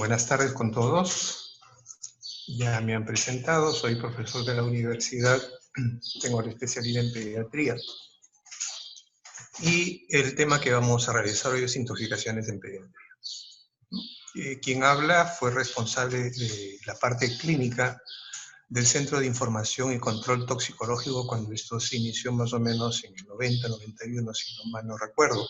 Buenas tardes con todos. Ya me han presentado, soy profesor de la universidad, tengo la especialidad en pediatría. Y el tema que vamos a realizar hoy es intoxicaciones en pediatría. Quien habla fue responsable de la parte clínica del Centro de Información y Control Toxicológico cuando esto se inició más o menos en el 90, 91, si no mal no recuerdo.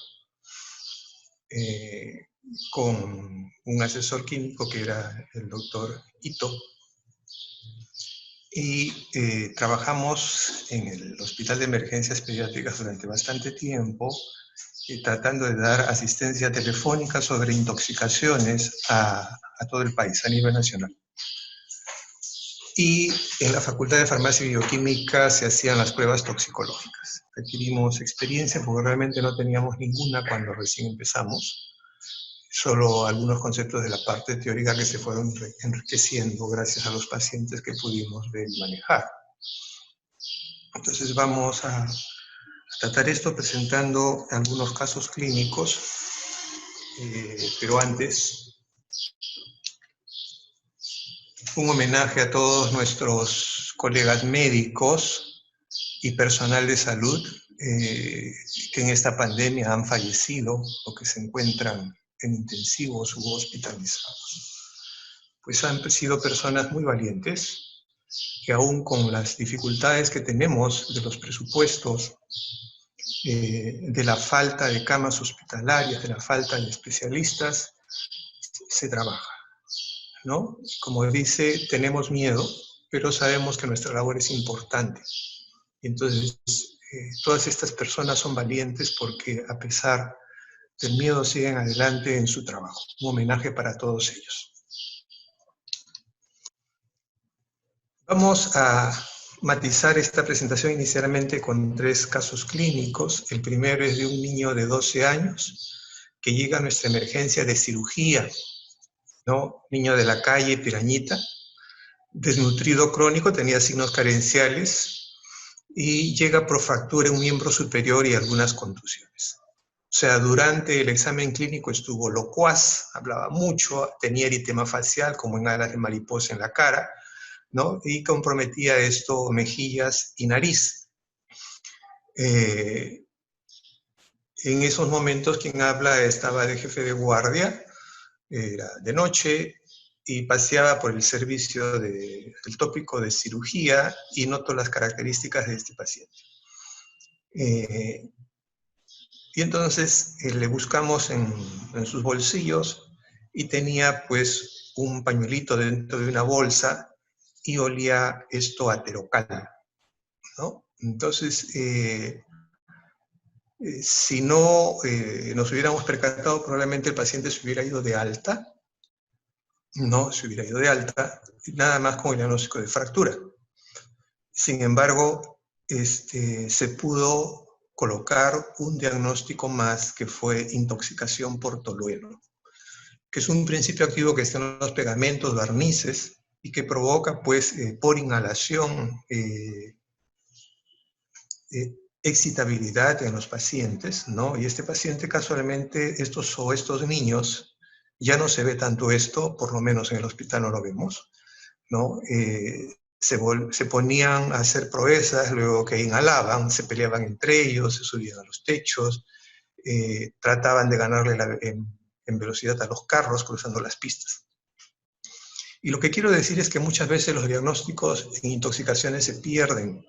Con un asesor químico que era el doctor Ito, y trabajamos en el Hospital de Emergencias Pediátricas durante bastante tiempo, tratando de dar asistencia telefónica sobre intoxicaciones a todo el país, a nivel nacional. Y en la Facultad de Farmacia y Bioquímica se hacían las pruebas toxicológicas. Adquirimos experiencia porque realmente no teníamos ninguna cuando recién empezamos. Solo algunos conceptos de la parte teórica que se fueron enriqueciendo gracias a los pacientes que pudimos ver y manejar. Entonces vamos a tratar esto presentando algunos casos clínicos, pero antes, un homenaje a todos nuestros colegas médicos y personal de salud que en esta pandemia han fallecido o que se encuentran en intensivos u hospitalizados. Pues han sido personas muy valientes, que aún con las dificultades que tenemos de los presupuestos, de la falta de camas hospitalarias, de la falta de especialistas, se trabaja, ¿no? Como dice, tenemos miedo, pero sabemos que nuestra labor es importante. Entonces, todas estas personas son valientes porque a pesar del miedo siguen adelante en su trabajo. Un homenaje para todos ellos. Vamos a matizar esta presentación inicialmente con 3 casos clínicos. El primero es de un niño de 12 años que llega a nuestra emergencia de cirugía, ¿no? Niño de la calle, Pirañita, desnutrido crónico, tenía signos carenciales y llega por fractura en un miembro superior y algunas contusiones. O sea, durante el examen clínico estuvo locuaz, hablaba mucho, tenía eritema facial como en alas de mariposa en la cara, ¿no? Y comprometía esto mejillas y nariz. En esos momentos quien habla estaba de jefe de guardia, era de noche, y paseaba por el servicio del tópico de cirugía y notó las características de este paciente. Y entonces le buscamos en sus bolsillos y tenía pues un pañuelito dentro de una bolsa y olía esto a terocal, ¿no? Entonces, si no nos hubiéramos percatado, probablemente el paciente se hubiera ido de alta, no se hubiera ido de alta, nada más con el diagnóstico de fractura. Sin embargo, se pudo colocar un diagnóstico más que fue intoxicación por tolueno, que es un principio activo que está en los pegamentos, barnices, y que provoca, pues, por inhalación, excitabilidad en los pacientes, ¿no? Y este paciente casualmente, estos niños, ya no se ve tanto esto, por lo menos en el hospital no lo vemos, ¿no? Se ponían a hacer proezas, luego que inhalaban, se peleaban entre ellos, se subían a los techos, trataban de ganarle en velocidad a los carros cruzando las pistas. Y lo que quiero decir es que muchas veces los diagnósticos en intoxicaciones se pierden,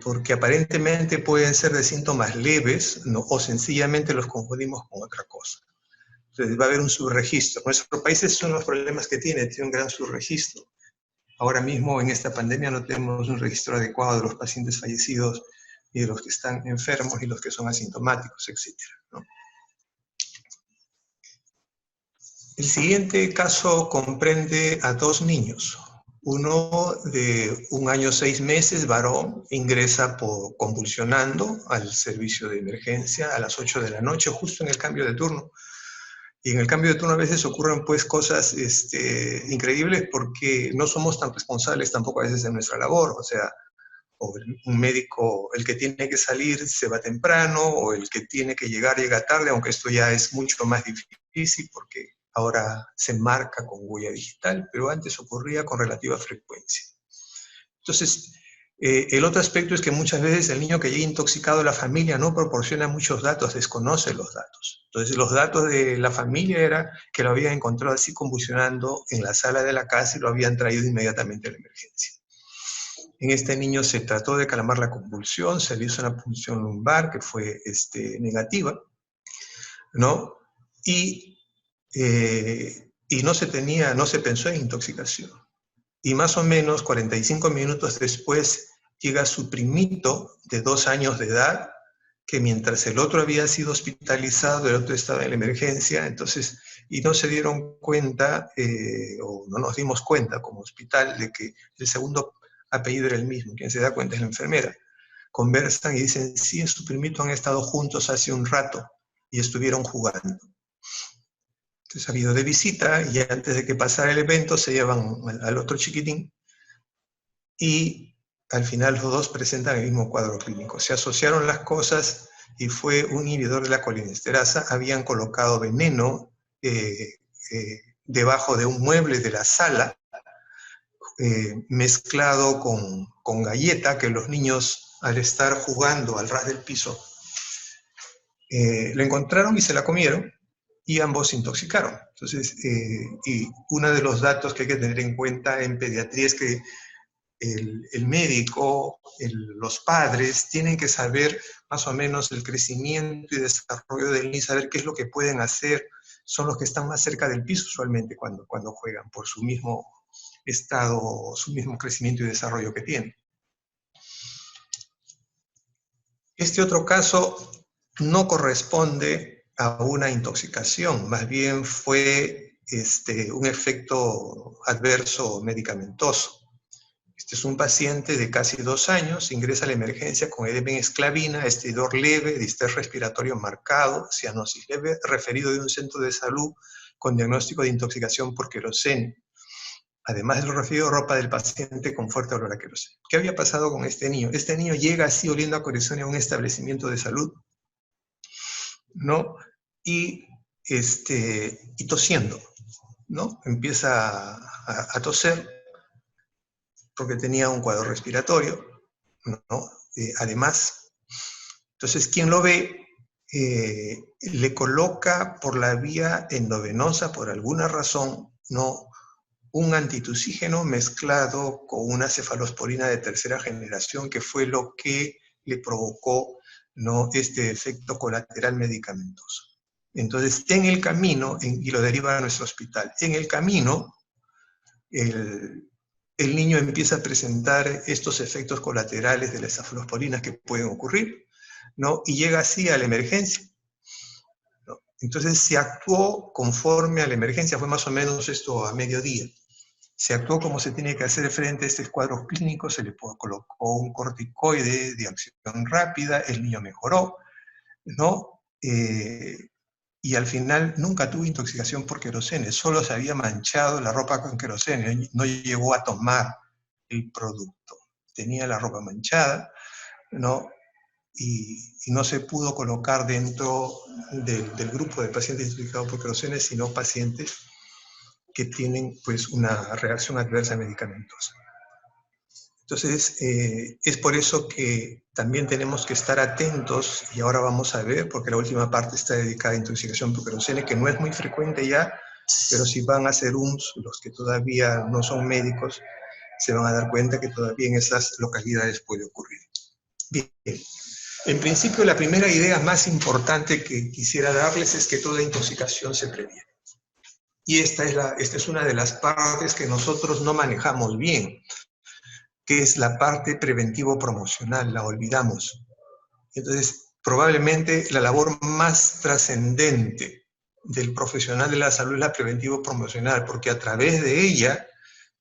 porque aparentemente pueden ser de síntomas leves, ¿no? O sencillamente los confundimos con otra cosa. Entonces va a haber un subregistro. Nuestro país es uno de los problemas que tiene un gran subregistro. Ahora mismo en esta pandemia no tenemos un registro adecuado de los pacientes fallecidos y de los que están enfermos y los que son asintomáticos, etc., ¿no? El siguiente caso comprende a 2 niños. Uno de 1 año 6 meses, varón, ingresa convulsionando al servicio de emergencia a las 8 de la noche, justo en el cambio de turno. Y en el cambio de turno a veces ocurren pues cosas increíbles porque no somos tan responsables tampoco a veces en nuestra labor. O sea, un médico, el que tiene que salir se va temprano, o el que tiene que llegar llega tarde, aunque esto ya es mucho más difícil porque ahora se marca con huella digital, pero antes ocurría con relativa frecuencia. Entonces, el otro aspecto es que muchas veces el niño que llega intoxicado a la familia no proporciona muchos datos, desconoce los datos. Entonces, los datos de la familia era que lo habían encontrado así convulsionando en la sala de la casa y lo habían traído inmediatamente a la emergencia. En este niño se trató de calmar la convulsión, se le hizo una punción lumbar que fue negativa, ¿no? Y no se pensó en intoxicación. Y más o menos 45 minutos después llega su primito de 2 años de edad, que mientras el otro había sido hospitalizado, el otro estaba en la emergencia, entonces, y no se dieron cuenta, o no nos dimos cuenta como hospital, de que el segundo apellido era el mismo. Quien se da cuenta es la enfermera. Conversan y dicen, sí, su primito han estado juntos hace un rato y estuvieron jugando. Entonces ha ido de visita y antes de que pasara el evento se llevan al otro chiquitín y al final los dos presentan el mismo cuadro clínico. Se asociaron las cosas y fue un inhibidor de la colinesterasa. Habían colocado veneno debajo de un mueble de la sala, mezclado con galleta que los niños, al estar jugando al ras del piso, lo encontraron y se la comieron. Y ambos se intoxicaron. Entonces, y uno de los datos que hay que tener en cuenta en pediatría es que el médico, los padres, tienen que saber más o menos el crecimiento y desarrollo del niño, saber qué es lo que pueden hacer. Son los que están más cerca del piso usualmente cuando juegan, por su mismo estado, su mismo crecimiento y desarrollo que tienen. Este otro caso no corresponde a una intoxicación, más bien fue un efecto adverso medicamentoso. Este es un paciente de casi 2 años, ingresa a la emergencia con edema en esclavina, estridor leve, distrés respiratorio marcado, cianosis leve, referido de un centro de salud con diagnóstico de intoxicación por queroseno. Además de lo referido, ropa del paciente con fuerte olor a queroseno. ¿Qué había pasado con este niño? Este niño llega así oliendo a queroseno a un establecimiento de salud, ¿no? Y tosiendo, ¿no? Empieza a toser porque tenía un cuadro respiratorio, ¿no? Además, entonces quien lo ve le coloca por la vía endovenosa, por alguna razón, ¿no?, un antitusígeno mezclado con una cefalosporina de tercera generación, que fue lo que le provocó, ¿no?, este efecto colateral medicamentoso. Entonces, en el camino, y lo deriva a nuestro hospital, en el camino, el niño empieza a presentar estos efectos colaterales de las cefalosporinas que pueden ocurrir, ¿no?, y llega así a la emergencia, ¿no? Entonces, se actuó conforme a la emergencia, fue más o menos esto a mediodía. Se actuó como se tiene que hacer frente a estos cuadros clínicos, se le colocó un corticoide de acción rápida, el niño mejoró, ¿no? Y al final nunca tuvo intoxicación por queroseno, solo se había manchado la ropa con queroseno, no llegó a tomar el producto. Tenía la ropa manchada, ¿no? Y no se pudo colocar dentro del grupo de pacientes intoxicados por queroseno, sino pacientes que tienen pues una reacción adversa medicamentosa. Entonces, es por eso que también tenemos que estar atentos, y ahora vamos a ver, porque la última parte está dedicada a intoxicación por queroseno, que no es muy frecuente ya, pero si van a hacer los que todavía no son médicos, se van a dar cuenta que todavía en esas localidades puede ocurrir. Bien. En principio, la primera idea más importante que quisiera darles es que toda intoxicación se previene. Y esta es una de las partes que nosotros no manejamos bien, que es la parte preventivo-promocional, la olvidamos. Entonces, probablemente la labor más trascendente del profesional de la salud es la preventivo-promocional, porque a través de ella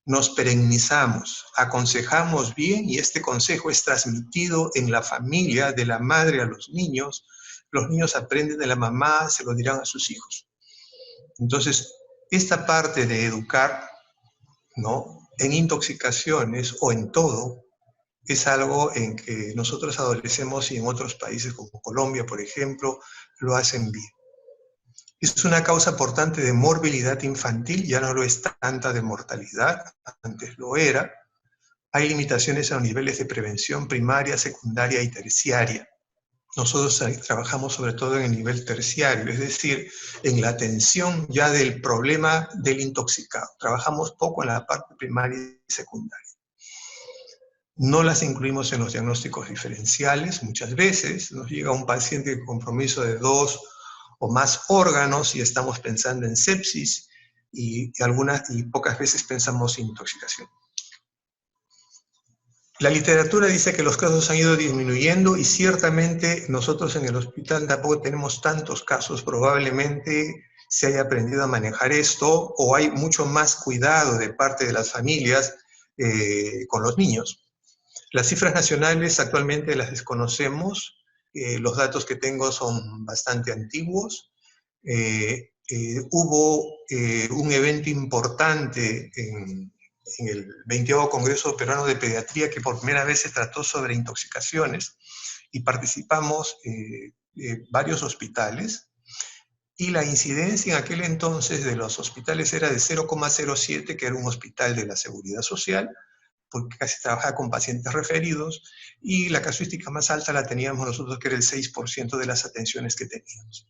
nos perennizamos, aconsejamos bien, y este consejo es transmitido en la familia, de la madre a los niños aprenden de la mamá, se lo dirán a sus hijos. Entonces, esta parte de educar, ¿no?, en intoxicaciones o en todo, es algo en que nosotros adolecemos, y en otros países como Colombia, por ejemplo, lo hacen bien. Es una causa portante de morbilidad infantil, ya no lo es tanta de mortalidad, antes lo era. Hay limitaciones a los niveles de prevención primaria, secundaria y terciaria. Nosotros trabajamos sobre todo en el nivel terciario, es decir, en la atención ya del problema del intoxicado. Trabajamos poco en la parte primaria y secundaria. No las incluimos en los diagnósticos diferenciales. Muchas veces nos llega un paciente con compromiso de 2 o más órganos y estamos pensando en sepsis y pocas veces pensamos en intoxicación. La literatura dice que los casos han ido disminuyendo y ciertamente nosotros en el hospital tampoco tenemos tantos casos. Probablemente se haya aprendido a manejar esto o hay mucho más cuidado de parte de las familias con los niños. Las cifras nacionales actualmente las desconocemos. Los datos que tengo son bastante antiguos. Hubo un evento importante en el 20º Congreso Peruano de Pediatría que por primera vez se trató sobre intoxicaciones y participamos varios hospitales y la incidencia en aquel entonces de los hospitales era de 0,07, que era un hospital de la Seguridad Social, porque casi trabajaba con pacientes referidos, y la casuística más alta la teníamos nosotros, que era el 6% de las atenciones que teníamos.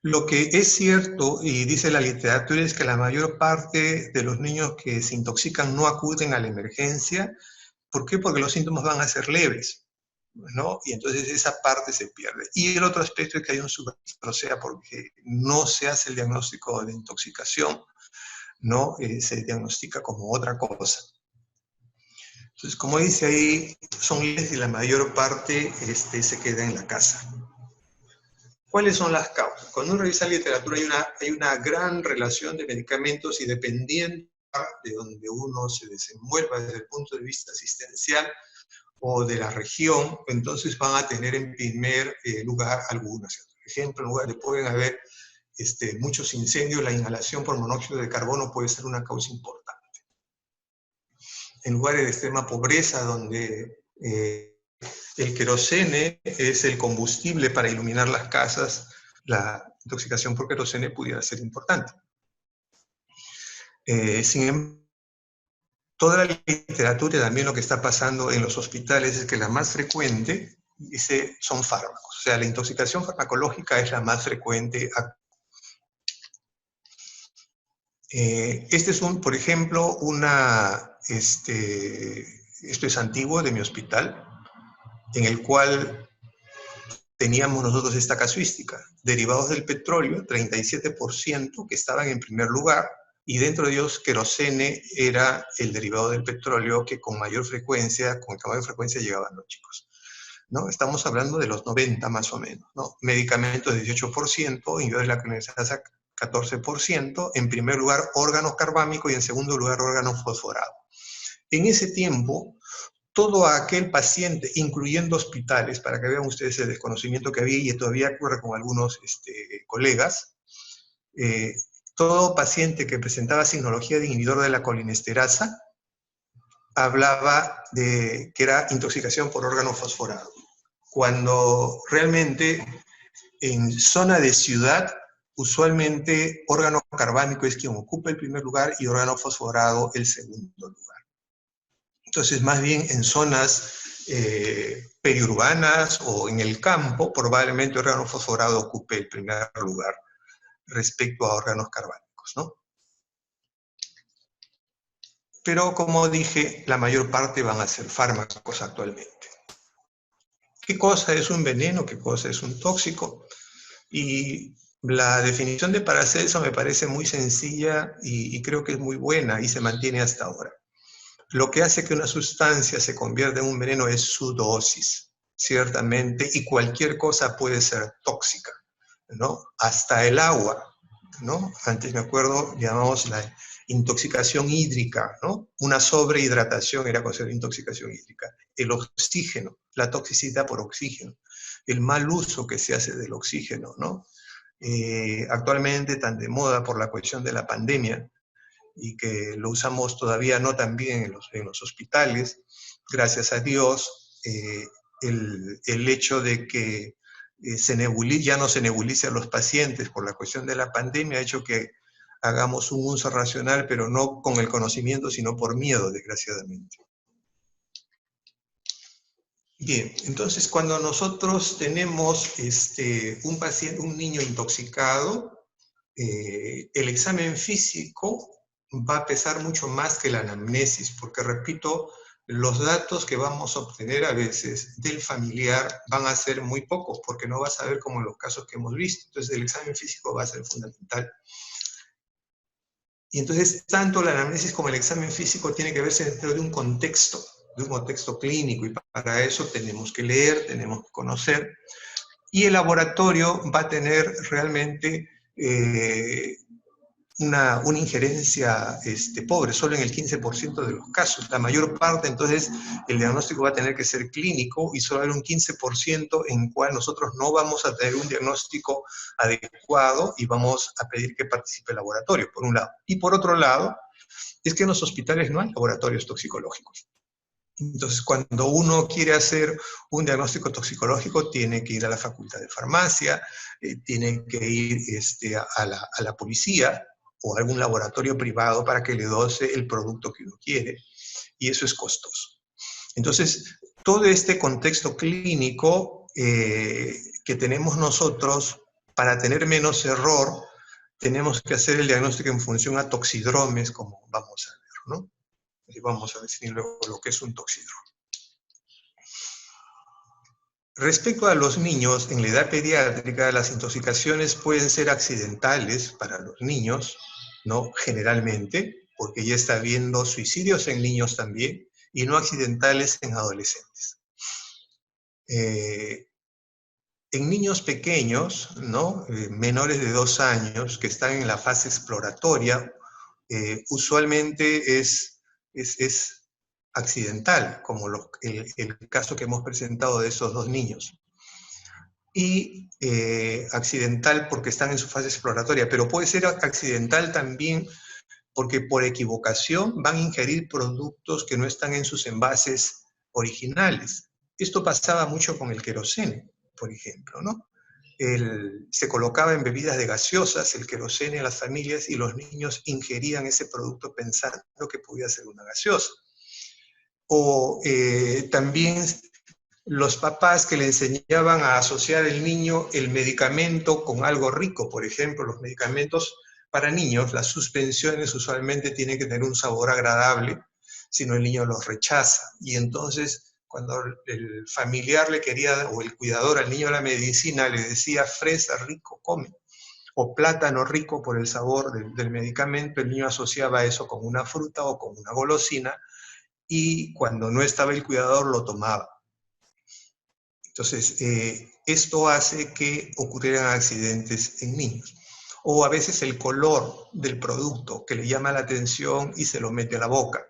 Lo que es cierto, y dice la literatura, es que la mayor parte de los niños que se intoxican no acuden a la emergencia. ¿Por qué? Porque los síntomas van a ser leves, ¿no? Y entonces esa parte se pierde. Y el otro aspecto es que hay un subregistro, o sea, porque no se hace el diagnóstico de intoxicación, ¿no? Se diagnostica como otra cosa. Entonces, como dice ahí, son leves y la mayor parte se queda en la casa. ¿Cuáles son las causas? Cuando uno revisa la literatura hay una gran relación de medicamentos y dependiendo de donde uno se desenvuelva desde el punto de vista asistencial o de la región, entonces van a tener en primer lugar algunas. Por ejemplo, en lugar de pueden haber muchos incendios, la inhalación por monóxido de carbono puede ser una causa importante. En lugares de extrema pobreza, donde el querosene es el combustible para iluminar las casas, la intoxicación por querosene pudiera ser importante. Sin embargo, toda la literatura y también lo que está pasando en los hospitales es que la más frecuente son fármacos. O sea, la intoxicación farmacológica es la más frecuente. Este es por ejemplo, esto es antiguo de mi hospital, en el cual teníamos nosotros esta casuística. Derivados del petróleo, 37% que estaban en primer lugar, y dentro de ellos querosene era el derivado del petróleo que con mayor frecuencia llegaban los chicos, ¿no? Estamos hablando de los 90 más o menos, ¿no? Medicamentos 18%, inhibidores de la cronoesterasa 14%, en primer lugar órganos carbámicos y en segundo lugar órganos fosforados. En ese tiempo, todo aquel paciente, incluyendo hospitales, para que vean ustedes el desconocimiento que había y todavía ocurre con algunos colegas, todo paciente que presentaba signología de inhibidor de la colinesterasa hablaba de que era intoxicación por órgano fosforado, cuando realmente en zona de ciudad usualmente órgano carbámico es quien ocupa el primer lugar y órgano fosforado el segundo lugar. Entonces, más bien en zonas periurbanas o en el campo, probablemente órgano fosforado ocupe el primer lugar respecto a órganos carbámicos, ¿no? Pero como dije, la mayor parte van a ser fármacos actualmente. ¿Qué cosa es un veneno? ¿Qué cosa es un tóxico? Y la definición de Paracelso me parece muy sencilla y creo que es muy buena y se mantiene hasta ahora. Lo que hace que una sustancia se convierta en un veneno es su dosis, ciertamente, y cualquier cosa puede ser tóxica, ¿no? Hasta el agua, ¿no? Antes me acuerdo, llamamos la intoxicación hídrica, ¿no? Una sobrehidratación era considerada intoxicación hídrica. El oxígeno, la toxicidad por oxígeno, el mal uso que se hace del oxígeno, ¿no? Actualmente tan de moda por la cuestión de la pandemia, y que lo usamos todavía no tan bien en los hospitales, gracias a Dios, el hecho de que ya no se nebulice a los pacientes por la cuestión de la pandemia, ha hecho que hagamos un uso racional, pero no con el conocimiento, sino por miedo, desgraciadamente. Bien, entonces cuando nosotros tenemos un niño intoxicado, el examen físico va a pesar mucho más que la anamnesis, porque repito, los datos que vamos a obtener a veces del familiar van a ser muy pocos, porque no vas a ver como en los casos que hemos visto. Entonces el examen físico va a ser fundamental. Y entonces tanto la anamnesis como el examen físico tiene que verse dentro de un contexto clínico, y para eso tenemos que leer, tenemos que conocer, y el laboratorio va a tener realmente una injerencia pobre, solo en el 15% de los casos. La mayor parte, entonces, el diagnóstico va a tener que ser clínico, y solo hay un 15% en cual nosotros no vamos a tener un diagnóstico adecuado y vamos a pedir que participe el laboratorio, por un lado. Y por otro lado, es que en los hospitales no hay laboratorios toxicológicos. Entonces, cuando uno quiere hacer un diagnóstico toxicológico, tiene que ir a la Facultad de Farmacia, tiene que ir a la policía o a algún laboratorio privado para que le dose el producto que uno quiere, y eso es costoso. Entonces, todo este contexto clínico que tenemos nosotros, para tener menos error, tenemos que hacer el diagnóstico en función a toxidromes, como vamos a ver, ¿no? Y vamos a definir luego lo que es un toxidrome. Respecto a los niños, en la edad pediátrica, las intoxicaciones pueden ser accidentales para los niños, ¿no? Generalmente, porque ya está habiendo suicidios en niños también, y no accidentales en adolescentes. En niños pequeños, ¿no? Menores de 2 años, que están en la fase exploratoria, usualmente es accidental, como el caso que hemos presentado de esos 2 niños. Y accidental porque están en su fase exploratoria, pero puede ser accidental también porque por equivocación van a ingerir productos que no están en sus envases originales. Esto pasaba mucho con el querosene, por ejemplo, ¿no? Se colocaba en bebidas de gaseosas el querosene a las familias, y los niños ingerían ese producto pensando que podía ser una gaseosa. O también los papás que le enseñaban a asociar el niño el medicamento con algo rico. Por ejemplo, los medicamentos para niños, las suspensiones usualmente tienen que tener un sabor agradable, si no el niño los rechaza. Y entonces, cuando el familiar le quería, o el cuidador al niño de la medicina le decía fresa rico, come, o plátano rico por el sabor del medicamento, el niño asociaba eso con una fruta o con una golosina, y cuando no estaba el cuidador lo tomaba. Entonces, esto hace que ocurrieran accidentes en niños. O a veces el color del producto que le llama la atención y se lo mete a la boca,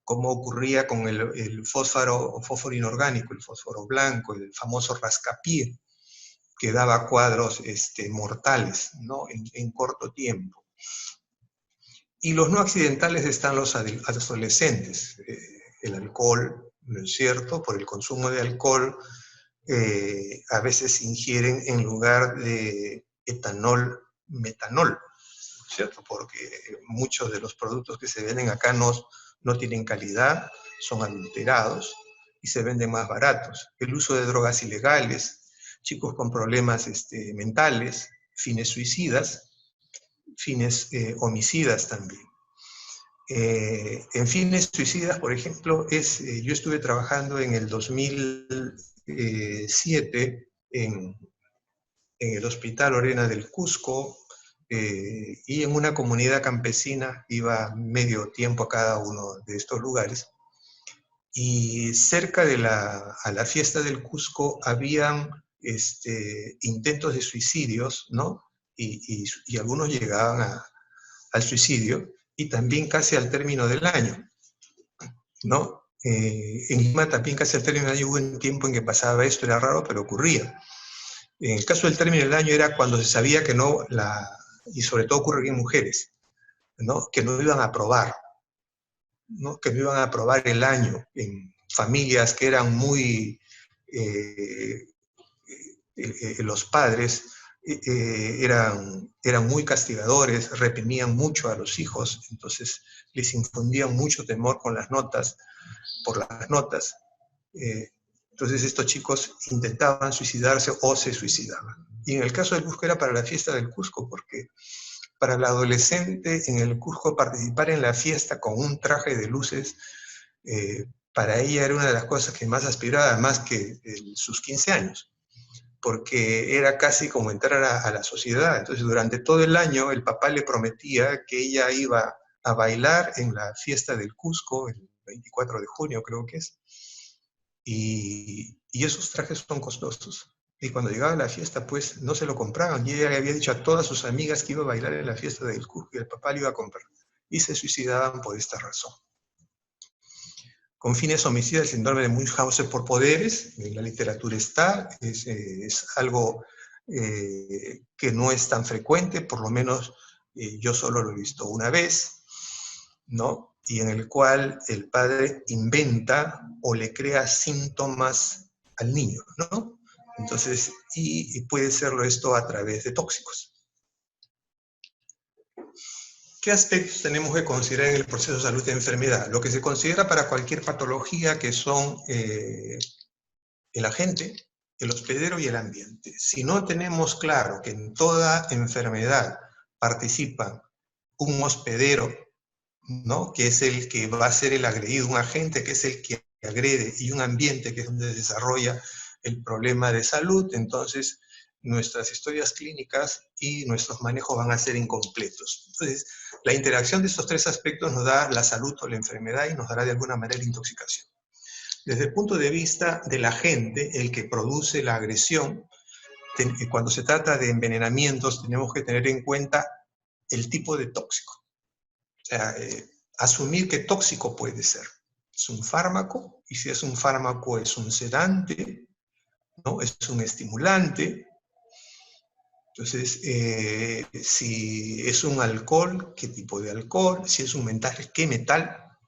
como ocurría con el fósforo inorgánico, el fósforo blanco, el famoso rascapié, que daba cuadros mortales, ¿no? en corto tiempo. Y los no accidentales están los adolescentes. El alcohol, ¿no es cierto? Por el consumo de alcohol, a veces ingieren en lugar de etanol, metanol, ¿cierto? Porque muchos de los productos que se venden acá no tienen calidad, son adulterados y se venden más baratos. El uso de drogas ilegales, chicos con problemas mentales, fines suicidas, fines homicidas también. En fines suicidas, por ejemplo, yo estuve trabajando en el 2007 en el Hospital Lorena del Cusco, y en una comunidad campesina, iba medio tiempo a cada uno de estos lugares, y cerca a la fiesta del Cusco habían intentos de suicidios, ¿no? Y algunos llegaban al suicidio, y también casi al término del año, ¿no? En Lima también casi al término del año hubo un tiempo en que pasaba esto, era raro, pero ocurría. En el caso del término del año era cuando se sabía que no, y sobre todo ocurre en mujeres, ¿no? Que no iban a aprobar, ¿no? Que no iban a aprobar el año en familias que eran muy los padres eran muy castigadores, reprimían mucho a los hijos, entonces les infundían mucho temor con las notas, por las notas. Entonces estos chicos intentaban suicidarse o se suicidaban. Y en el caso del Cusco era para la fiesta del Cusco, porque para el adolescente en el Cusco participar en la fiesta con un traje de luces, para ella era una de las cosas que más aspiraba, más que sus 15 años, porque era casi como entrar a la sociedad. Entonces durante todo el año el papá le prometía que ella iba a bailar en la fiesta del Cusco, el 24 de junio creo que es, y esos trajes son costosos. Y cuando llegaba la fiesta, pues no se lo compraban. Y ella le había dicho a todas sus amigas que iba a bailar en la fiesta del Cusco y el papá le iba a comprar. Y se suicidaban por esta razón. Con fines homicidas, el síndrome de Munchausen por poderes, en la literatura está, es algo que no es tan frecuente, por lo menos yo solo lo he visto una vez, ¿no? Y en el cual el padre inventa o le crea síntomas al niño, ¿no? Entonces, y puede serlo esto a través de tóxicos. ¿Qué aspectos tenemos que considerar en el proceso de salud de enfermedad? Lo que se considera para cualquier patología, que son el agente, el hospedero y el ambiente. Si no tenemos claro que en toda enfermedad participan un hospedero, ¿no?, que es el que va a ser el agredido, un agente que es el que agrede, y un ambiente que es donde se desarrolla el problema de salud, entonces nuestras historias clínicas y nuestros manejos van a ser incompletos. Entonces, la interacción de estos tres aspectos nos da la salud o la enfermedad y nos dará de alguna manera la intoxicación. Desde el punto de vista del agente, el que produce la agresión, cuando se trata de envenenamientos, tenemos que tener en cuenta el tipo de tóxico. O sea, asumir qué tóxico puede ser. ¿Es un fármaco? Y si es un fármaco, ¿es un sedante? ¿No? ¿Es un estimulante? Entonces, si es un alcohol, ¿qué tipo de alcohol? Si es un metal, ¿qué metal?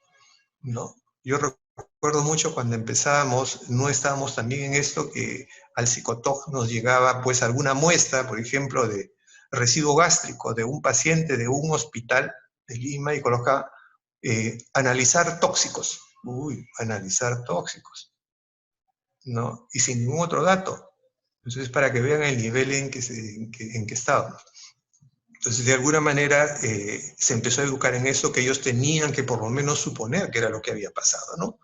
¿No? Yo recuerdo mucho cuando empezábamos, no estábamos tan bien en esto, que al Psicotoc nos llegaba pues alguna muestra, por ejemplo, de residuo gástrico de un paciente de un hospital de Lima y colocaba analizar tóxicos. Uy, analizar tóxicos, ¿no? Y sin ningún otro dato. Entonces, para que vean el nivel en que estábamos. Entonces, de alguna manera, se empezó a educar en eso, que ellos tenían que por lo menos suponer que era lo que había pasado, ¿no?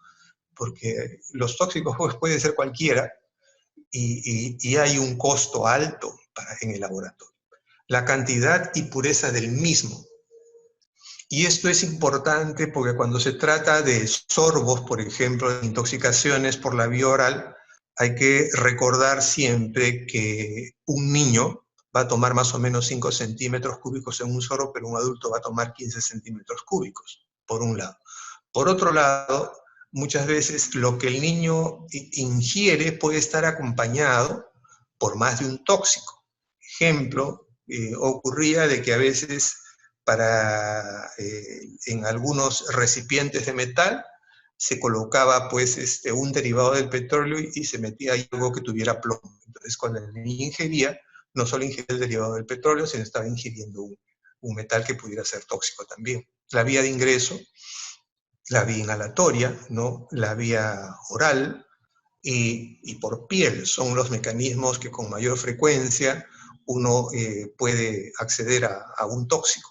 Porque los tóxicos pues, puede ser cualquiera y hay un costo alto en el laboratorio. La cantidad y pureza del mismo. Y esto es importante porque cuando se trata de sorbos, por ejemplo, de intoxicaciones por la vía oral, hay que recordar siempre que un niño va a tomar más o menos 5 centímetros cúbicos en un sorbo, pero un adulto va a tomar 15 centímetros cúbicos, por un lado. Por otro lado, muchas veces lo que el niño ingiere puede estar acompañado por más de un tóxico. Ejemplo, ocurría de que a veces en algunos recipientes de metal se colocaba pues un derivado del petróleo y se metía algo que tuviera plomo. Entonces cuando el niño ingería, no solo ingería el derivado del petróleo, sino estaba ingiriendo un metal que pudiera ser tóxico también. La vía de ingreso, la vía inhalatoria, ¿no?, la vía oral y por piel son los mecanismos que con mayor frecuencia uno puede acceder a un tóxico.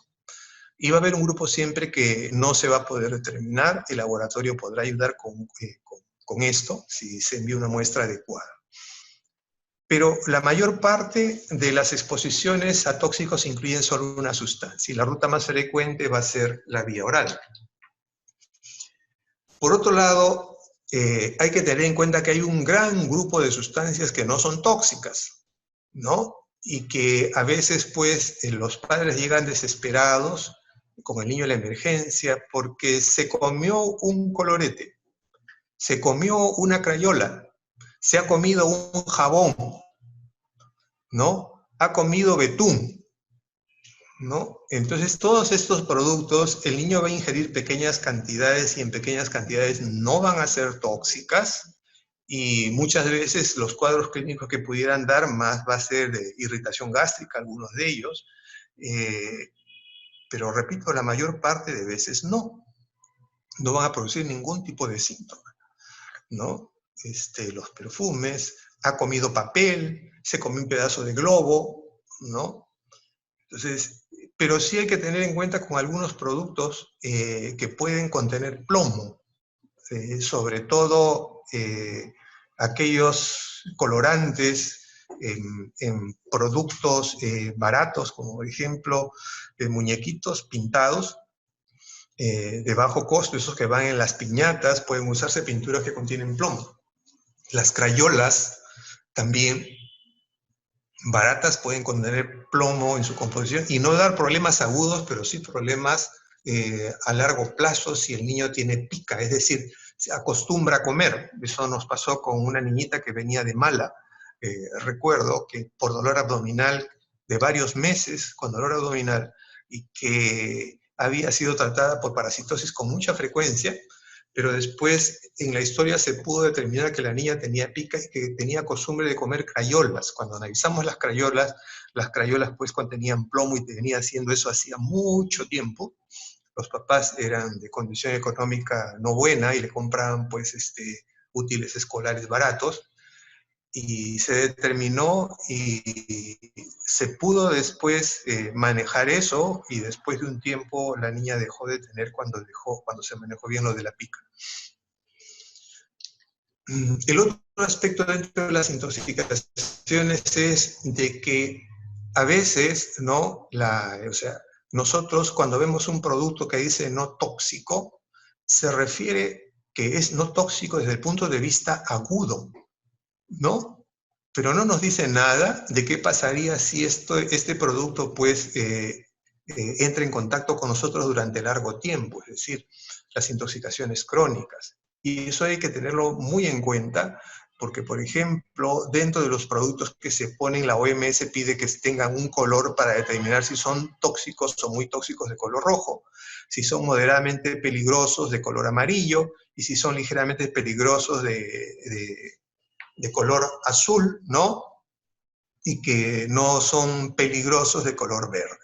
Y va a haber un grupo siempre que no se va a poder determinar, el laboratorio podrá ayudar con esto si se envía una muestra adecuada. Pero la mayor parte de las exposiciones a tóxicos incluyen solo una sustancia, y la ruta más frecuente va a ser la vía oral. Por otro lado, hay que tener en cuenta que hay un gran grupo de sustancias que no son tóxicas, ¿no? Y que a veces, pues, los padres llegan desesperados con el niño en la emergencia porque se comió un colorete, se comió una crayola, se ha comido un jabón, ¿no? Ha comido betún, ¿no? Entonces, todos estos productos, el niño va a ingerir pequeñas cantidades y en pequeñas cantidades no van a ser tóxicas Y muchas veces los cuadros clínicos que pudieran dar más va a ser de irritación gástrica, algunos de ellos, pero repito, la mayor parte de veces no van a producir ningún tipo de síntoma, ¿no? Los perfumes, ha comido papel, se comió un pedazo de globo, ¿no? Entonces, pero sí hay que tener en cuenta con algunos productos que pueden contener plomo, sobre todo aquellos colorantes en productos baratos, como por ejemplo muñequitos pintados de bajo costo, esos que van en las piñatas, pueden usarse pinturas que contienen plomo. Las crayolas también baratas pueden contener plomo en su composición y no dar problemas agudos, pero sí problemas a largo plazo si el niño tiene pica, es decir, se acostumbra a comer. Eso nos pasó con una niñita que venía de mala. Recuerdo que por dolor abdominal de varios meses, con dolor abdominal, y que había sido tratada por parasitosis con mucha frecuencia, pero después en la historia se pudo determinar que la niña tenía pica y que tenía costumbre de comer crayolas. Cuando analizamos las crayolas pues contenían plomo y venía haciendo eso hacía mucho tiempo. Los papás eran de condición económica no buena y le compraban pues útiles escolares baratos, y se determinó y se pudo después manejar eso, y después de un tiempo la niña dejó de tener cuando se manejó bien lo de la pica. El otro aspecto dentro de las intoxicaciones es de que a veces, ¿no? Nosotros cuando vemos un producto que dice no tóxico, se refiere que es no tóxico desde el punto de vista agudo, ¿no? Pero no nos dice nada de qué pasaría si este producto pues entra en contacto con nosotros durante largo tiempo, es decir, las intoxicaciones crónicas. Y eso hay que tenerlo muy en cuenta, porque, por ejemplo, dentro de los productos que se ponen, la OMS pide que tengan un color para determinar si son tóxicos o muy tóxicos de color rojo, si son moderadamente peligrosos de color amarillo, y si son ligeramente peligrosos de color azul, ¿no? Y que no son peligrosos de color verde.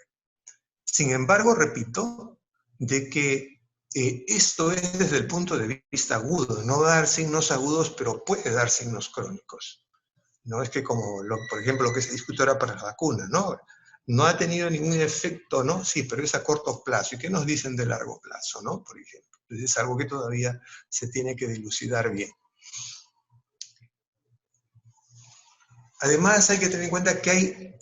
Sin embargo, repito, de que esto es desde el punto de vista agudo, no va a dar signos agudos, pero puede dar signos crónicos. No es que como, por ejemplo, lo que se discute ahora para la vacuna, ¿no? No ha tenido ningún efecto, ¿no? Sí, pero es a corto plazo. ¿Y qué nos dicen de largo plazo, ¿no? Por ejemplo. Entonces es algo que todavía se tiene que dilucidar bien. Además, hay que tener en cuenta que hay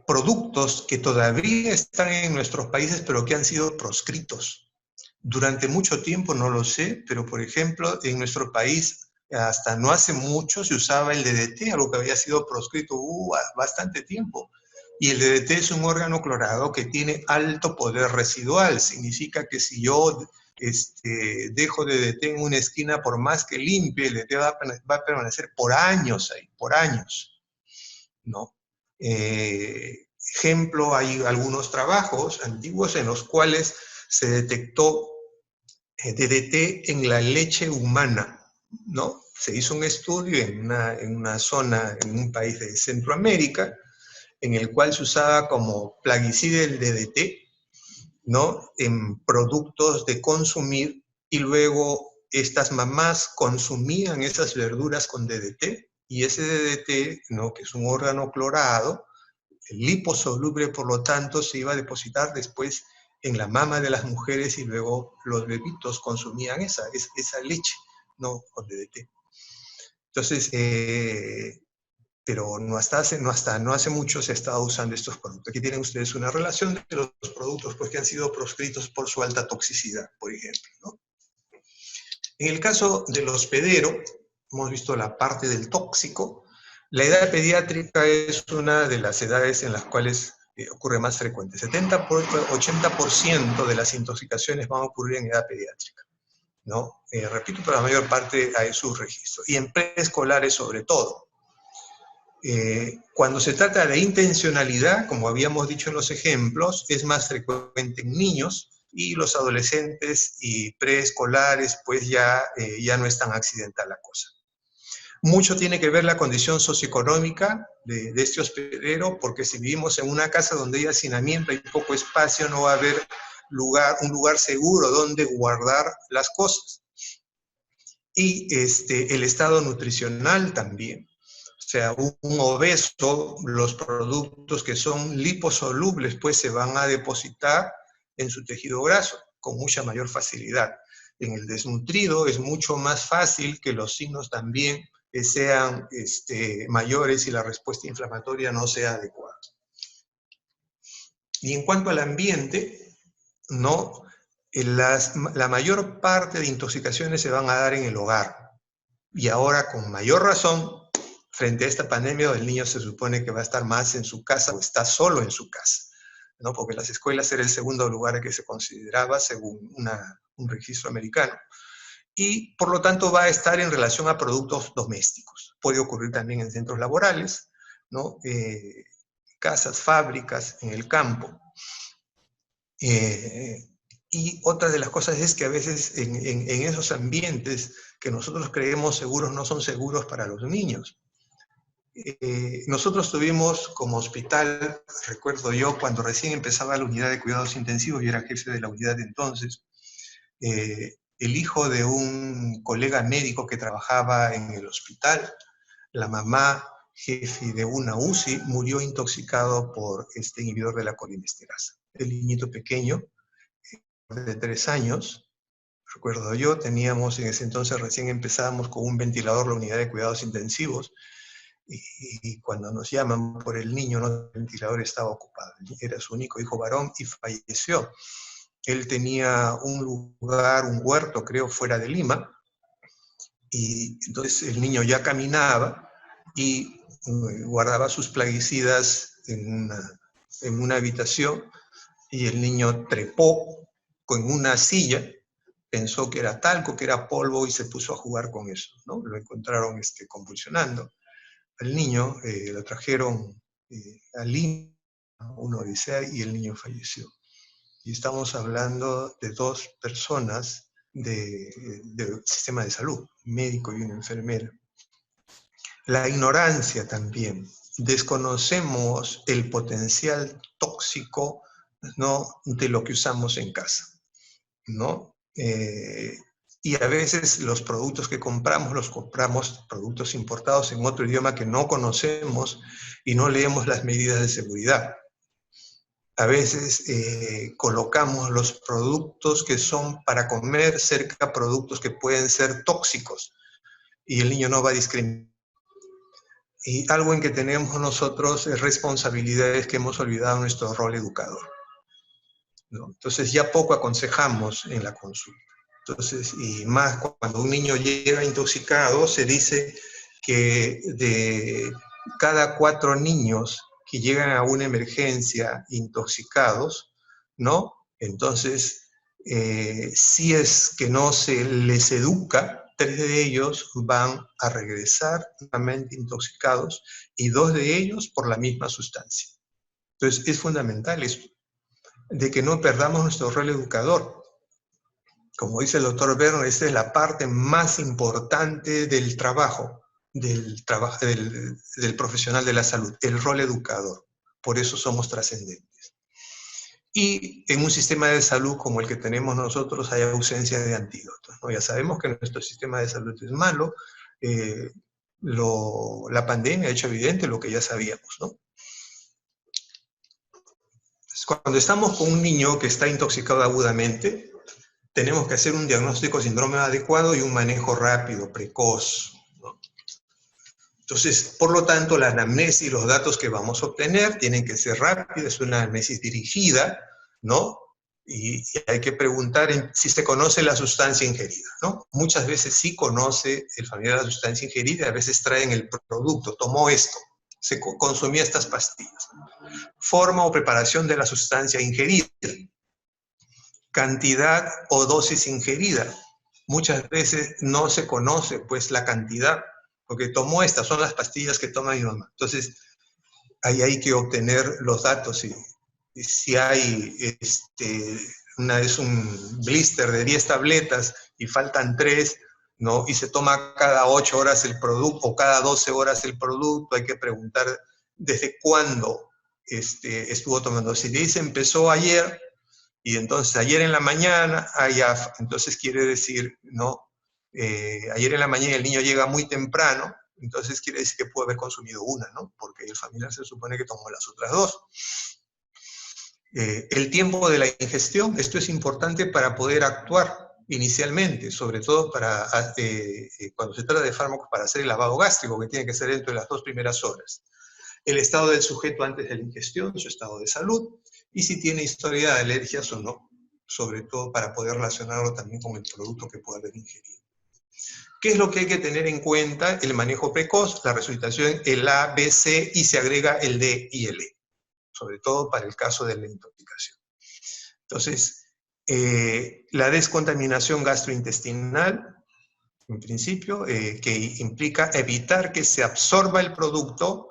productos que todavía están en nuestros países, pero que han sido proscritos. Durante mucho tiempo, no lo sé, pero por ejemplo, en nuestro país, hasta no hace mucho, se usaba el DDT, algo que había sido proscrito bastante tiempo. Y el DDT es un órgano clorado que tiene alto poder residual. Significa que si yo dejo DDT en una esquina, por más que limpie, el DDT va a permanecer por años ahí, por años, ¿no? Ejemplo, hay algunos trabajos antiguos en los cuales se detectó DDT en la leche humana, ¿no? Se hizo un estudio en una zona, en un país de Centroamérica, en el cual se usaba como plaguicida el DDT, ¿no? En productos de consumir, y luego estas mamás consumían esas verduras con DDT, y ese DDT, ¿no? Que es un órgano clorado, liposoluble, por lo tanto, se iba a depositar después en la mama de las mujeres, y luego los bebitos consumían esa leche, ¿no? Con DDT. Entonces, pero no hace mucho se ha estado usando estos productos. Aquí tienen ustedes una relación de los productos pues, que han sido proscritos por su alta toxicidad, por ejemplo, ¿no? En el caso del hospedero, hemos visto la parte del tóxico. La edad pediátrica es una de las edades en las cuales ocurre más frecuente. 80% de las intoxicaciones van a ocurrir en edad pediátrica, ¿no? Repito, pero la mayor parte hay su registro. Y en preescolares sobre todo. Cuando se trata de intencionalidad, como habíamos dicho en los ejemplos, es más frecuente en niños, y los adolescentes y preescolares, pues ya no es tan accidental la cosa. Mucho tiene que ver la condición socioeconómica de este hospedero, porque si vivimos en una casa donde hay hacinamiento, hay poco espacio, no va a haber un lugar seguro donde guardar las cosas. Y el estado nutricional también. O sea, un obeso, los productos que son liposolubles, pues se van a depositar en su tejido graso con mucha mayor facilidad. En el desnutrido es mucho más fácil que los signos también sean mayores y la respuesta inflamatoria no sea adecuada. Y en cuanto al ambiente, ¿no? La mayor parte de intoxicaciones se van a dar en el hogar. Y ahora, con mayor razón, frente a esta pandemia, el niño se supone que va a estar más en su casa o está solo en su casa, ¿no? Porque las escuelas era el segundo lugar que se consideraba según un registro americano. Y por lo tanto va a estar en relación a productos domésticos. Puede ocurrir también en centros laborales, ¿no? Casas, fábricas, en el campo. Y otra de las cosas es que a veces en esos ambientes que nosotros creemos seguros no son seguros para los niños. Nosotros tuvimos como hospital, recuerdo yo, cuando recién empezaba la unidad de cuidados intensivos, yo era jefe de la unidad de entonces, el hijo de un colega médico que trabajaba en el hospital, la mamá jefe de una UCI, murió intoxicado por este inhibidor de la colinesterasa. El niñito pequeño, de 3 años, recuerdo yo, teníamos en ese entonces, recién empezábamos con un ventilador la unidad de cuidados intensivos, y cuando nos llaman por el niño, ¿no? El ventilador estaba ocupado, era su único hijo varón y falleció. Él tenía un lugar, un huerto, creo, fuera de Lima, y entonces el niño ya caminaba y guardaba sus plaguicidas en una habitación, y el niño trepó con una silla, pensó que era talco, que era polvo, y se puso a jugar con eso, ¿no? Lo encontraron convulsionando. Al niño lo trajeron a Lima, una odisea, y el niño falleció. Y estamos hablando de 2 personas del sistema de salud, un médico y una enfermera. La ignorancia también. Desconocemos el potencial tóxico, ¿no?, de lo que usamos en casa, ¿no? Y a veces los productos que compramos, los compramos productos importados en otro idioma que no conocemos y no leemos las medidas de seguridad. A veces colocamos los productos que son para comer cerca de productos que pueden ser tóxicos y el niño no va a discriminar. Y algo en que tenemos nosotros es responsabilidades que hemos olvidado nuestro rol educador, ¿no? Entonces ya poco aconsejamos en la consulta. Entonces, y más cuando un niño llega intoxicado, se dice que de cada 4 niños que llegan a una emergencia intoxicados, ¿no? Entonces, si es que no se les educa, 3 de ellos van a regresar nuevamente intoxicados y 2 de ellos por la misma sustancia. Entonces, es fundamental esto, de que no perdamos nuestro rol educador. Como dice el doctor Berno, esta es la parte más importante del trabajo, del profesional de la salud, el rol educador. Por eso somos trascendentes. Y en un sistema de salud como el que tenemos nosotros hay ausencia de antídotos, ¿no? Ya sabemos que nuestro sistema de salud es malo, la pandemia ha hecho evidente lo que ya sabíamos, ¿no? Cuando estamos con un niño que está intoxicado agudamente, tenemos que hacer un diagnóstico de síndrome adecuado y un manejo rápido, precoz, ¿no? Entonces, por lo tanto, la anamnesis y los datos que vamos a obtener tienen que ser rápidos, es una anamnesis dirigida, ¿no? Y hay que preguntar si se conoce la sustancia ingerida, ¿no? Muchas veces sí conoce el familiar la sustancia ingerida, a veces traen el producto, tomó esto, se consumía estas pastillas. Forma o preparación de la sustancia ingerida. Cantidad o dosis ingerida. Muchas veces no se conoce pues la cantidad, porque tomó estas, son las pastillas que toma mi mamá. Entonces, ahí hay que obtener los datos. Y si hay una vez un blister de 10 tabletas y faltan 3, ¿no? Y se toma cada 8 horas el producto, o cada 12 horas el producto, hay que preguntar desde cuándo estuvo tomando. Si te dice empezó ayer, y entonces ayer en la mañana, entonces quiere decir, ¿no? Ayer en la mañana el niño llega muy temprano, entonces quiere decir que pudo haber consumido una, ¿no? Porque el familiar se supone que tomó las otras 2. El tiempo de la ingestión, esto es importante para poder actuar inicialmente, sobre todo cuando se trata de fármacos para hacer el lavado gástrico, que tiene que ser dentro de las 2 primeras horas. El estado del sujeto antes de la ingestión, su estado de salud, y si tiene historia de alergias o no, sobre todo para poder relacionarlo también con el producto que pueda haber ingerido. ¿Qué es lo que hay que tener en cuenta? El manejo precoz, la resucitación, el A, B, C, y se agrega el D y el E, sobre todo para el caso de la intoxicación. Entonces, la descontaminación gastrointestinal, en principio, que implica evitar que se absorba el producto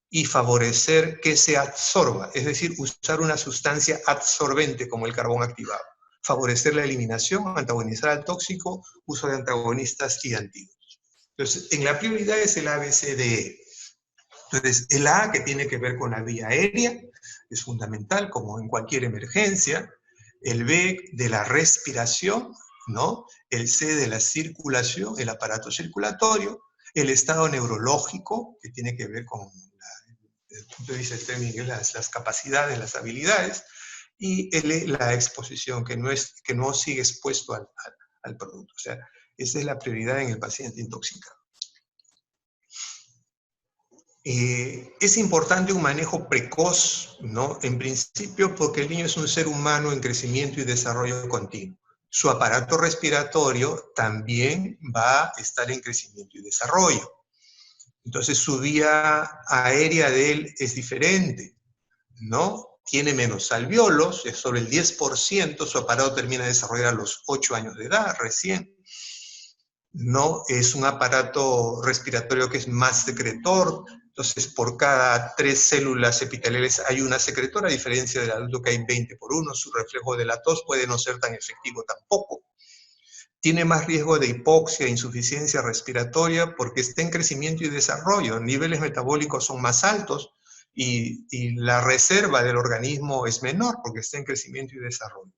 y favorecer que se absorba, es decir, usar una sustancia absorbente como el carbón activado. Favorecer la eliminación, antagonizar al tóxico, uso de antagonistas y antídotos. Entonces, en la prioridad es el ABCDE. Entonces, el A, que tiene que ver con la vía aérea, es fundamental, como en cualquier emergencia. El B, de la respiración, ¿no? El C, de la circulación, el aparato circulatorio. El estado neurológico, que tiene que ver con, desde el punto de vista técnico, las capacidades, las habilidades. Y L, la exposición, que no sigue expuesto al producto. O sea, esa es la prioridad en el paciente intoxicado. Es importante un manejo precoz, ¿no? En principio, porque el niño es un ser humano en crecimiento y desarrollo continuo. Su aparato respiratorio también va a estar en crecimiento y desarrollo. Entonces, su vía aérea de él es diferente, ¿no? Tiene menos alvéolos, es sobre el 10%, su aparato termina de desarrollar a los 8 años de edad, recién. No es un aparato respiratorio que es más secretor, entonces por cada 3 células epiteliales hay una secretora, a diferencia del adulto que hay 20 por 1, su reflejo de la tos puede no ser tan efectivo tampoco. Tiene más riesgo de hipoxia, insuficiencia respiratoria, porque está en crecimiento y desarrollo, niveles metabólicos son más altos y la reserva del organismo es menor, porque está en crecimiento y desarrollo.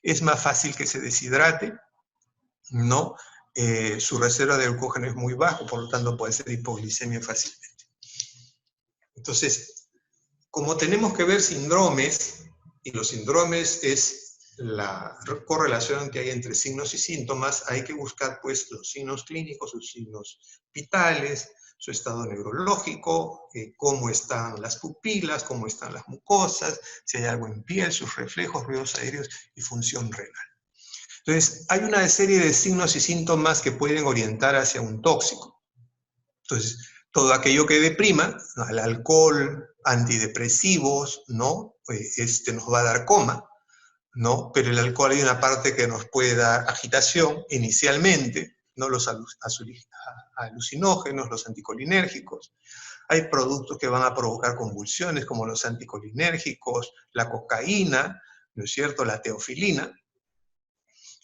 Es más fácil que se deshidrate, ¿no? Su reserva de glucógeno es muy bajo, por lo tanto puede ser hipoglicemia fácilmente. Entonces, como tenemos que ver síndromes, y los síndromes es la correlación que hay entre signos y síntomas, hay que buscar pues los signos clínicos, sus signos vitales, su estado neurológico, cómo están las pupilas, cómo están las mucosas, si hay algo en piel, sus reflejos, ruidos aéreos y función renal. Entonces, hay una serie de signos y síntomas que pueden orientar hacia un tóxico. Entonces, todo aquello que deprima, el alcohol, antidepresivos, ¿no? Nos va a dar coma, ¿no? Pero el alcohol hay una parte que nos puede dar agitación inicialmente, ¿no? Los alucinógenos, los anticolinérgicos. Hay productos que van a provocar convulsiones, como los anticolinérgicos, la cocaína, ¿no es cierto?, la teofilina.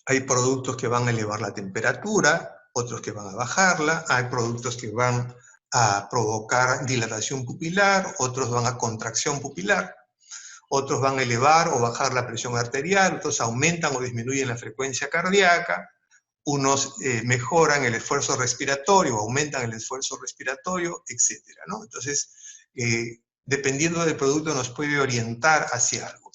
Hay productos que van a elevar la temperatura, otros que van a bajarla, hay productos que van a provocar dilatación pupilar, otros van a contracción pupilar, otros van a elevar o bajar la presión arterial, otros aumentan o disminuyen la frecuencia cardíaca, unos mejoran el esfuerzo respiratorio, aumentan el esfuerzo respiratorio, etc., ¿no? Entonces, dependiendo del producto nos puede orientar hacia algo.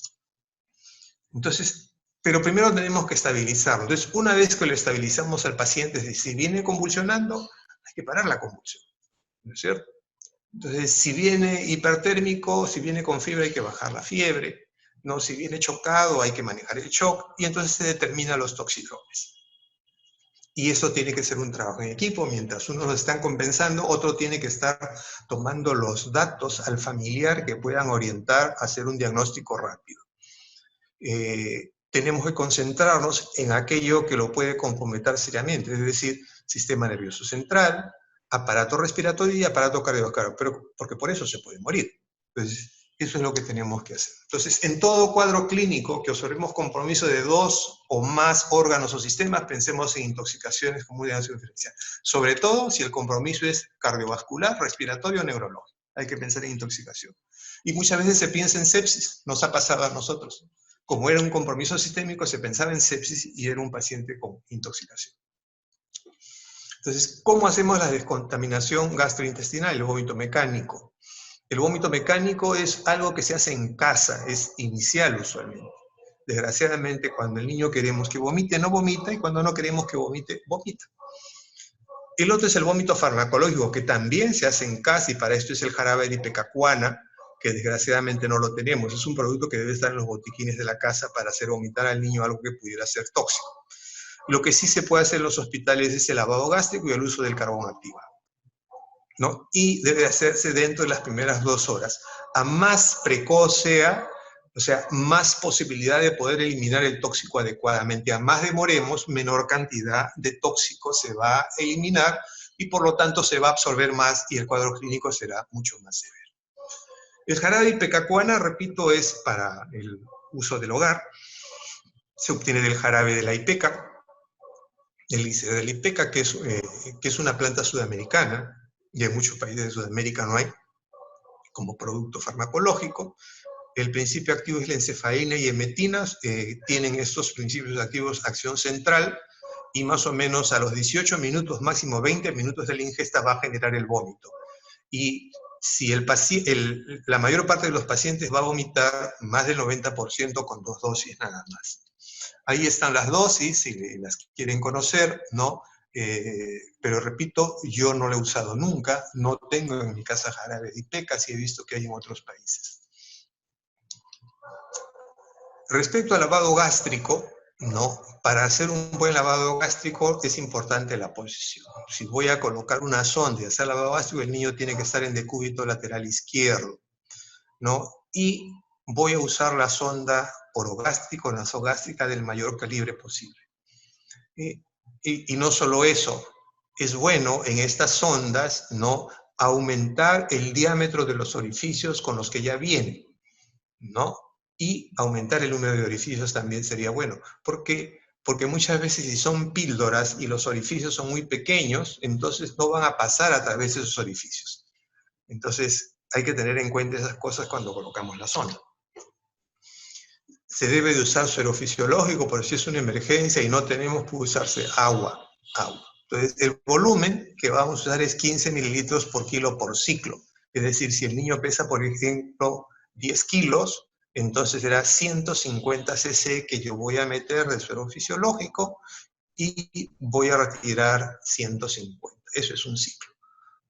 Entonces, pero primero tenemos que estabilizarlo. Entonces, una vez que lo estabilizamos al paciente, es decir, si viene convulsionando, hay que parar la convulsión, ¿no es cierto? Entonces, si viene hipertérmico, si viene con fiebre, hay que bajar la fiebre, ¿no? Si viene chocado, hay que manejar el shock, y entonces se determinan los toxidromes. Y eso tiene que ser un trabajo en equipo, mientras unos lo están compensando, otro tiene que estar tomando los datos al familiar que puedan orientar a hacer un diagnóstico rápido. Tenemos que concentrarnos en aquello que lo puede comprometer seriamente, es decir, sistema nervioso central, aparato respiratorio y aparato cardiovascular, pero porque por eso se puede morir. Entonces, Eso es lo que tenemos que hacer. Entonces, en todo cuadro clínico que observemos compromiso de 2 o más órganos o sistemas, pensemos en intoxicaciones con una diferencial. Sobre todo si el compromiso es cardiovascular, respiratorio o neurológico. Hay que pensar en intoxicación. Y muchas veces se piensa en sepsis, nos ha pasado a nosotros. Como era un compromiso sistémico, se pensaba en sepsis y era un paciente con intoxicación. Entonces, ¿cómo hacemos la descontaminación gastrointestinal, el vómito mecánico? El vómito mecánico es algo que se hace en casa, es inicial usualmente. Desgraciadamente, cuando el niño queremos que vomite, no vomita, y cuando no queremos que vomite, vomita. El otro es el vómito farmacológico, que también se hace en casa, y para esto es el jarabe de ipecacuana, que desgraciadamente no lo tenemos. Es un producto que debe estar en los botiquines de la casa para hacer vomitar al niño algo que pudiera ser tóxico. Lo que sí se puede hacer en los hospitales es el lavado gástrico y el uso del carbón activado, ¿no? Y debe hacerse dentro de las primeras 2 horas. A más precoz sea, o sea, más posibilidad de poder eliminar el tóxico adecuadamente. A más demoremos, menor cantidad de tóxico se va a eliminar y por lo tanto se va a absorber más y el cuadro clínico será mucho más severo. El jarabe de ipecacuana, repito, es para el uso del hogar. Se obtiene del jarabe de la ipeca, el liceo de la ipeca, que es una planta sudamericana, y en muchos países de Sudamérica no hay, como producto farmacológico. El principio activo es la encefaína y emetinas, tienen estos principios activos acción central, y más o menos a los 18 minutos, máximo 20 minutos de la ingesta va a generar el vómito. Y si la mayor parte de los pacientes va a vomitar, más del 90% con 2 dosis nada más. Ahí están las dosis, si las quieren conocer, ¿no? Pero repito, yo no lo he usado nunca, no tengo en mi casa jarabe de ipeca, sí he visto que hay en otros países. Respecto al lavado gástrico, ¿no? Para hacer un buen lavado gástrico es importante la posición. Si voy a colocar una sonda y hacer lavado gástrico, el niño tiene que estar en decúbito lateral izquierdo, ¿no? Y voy a usar la sonda orogástrica, nasogástrica del mayor calibre posible. Y no solo eso, es bueno en estas sondas, ¿no?, aumentar el diámetro de los orificios con los que ya vienen, ¿no? Y aumentar el número de orificios también sería bueno. Porque muchas veces si son píldoras y los orificios son muy pequeños, entonces no van a pasar a través de esos orificios. Entonces hay que tener en cuenta esas cosas cuando colocamos la sonda. Se debe de usar suero fisiológico, por si es una emergencia y no tenemos, puede usarse agua. Entonces, el volumen que vamos a usar es 15 mililitros por kilo por ciclo. Es decir, si el niño pesa, por ejemplo, 10 kilos, entonces será 150 cc que yo voy a meter de suero fisiológico y voy a retirar 150. Eso es un ciclo,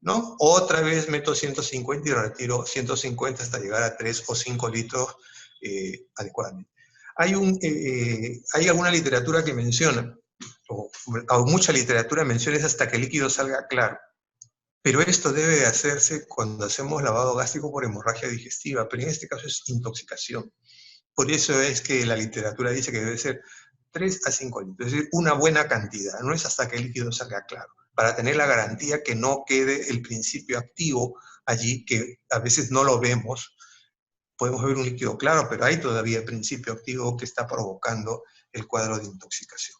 ¿no? Otra vez meto 150 y retiro 150 hasta llegar a 3 o 5 litros adecuadamente. Hay alguna literatura que menciona, o mucha literatura menciona, es hasta que el líquido salga claro. Pero esto debe de hacerse cuando hacemos lavado gástrico por hemorragia digestiva, pero en este caso es intoxicación. Por eso es que la literatura dice que debe ser 3 a 5 litros, es decir, una buena cantidad, no es hasta que el líquido salga claro, para tener la garantía que no quede el principio activo allí, que a veces no lo vemos. Podemos ver un líquido claro, pero hay todavía el principio activo que está provocando el cuadro de intoxicación.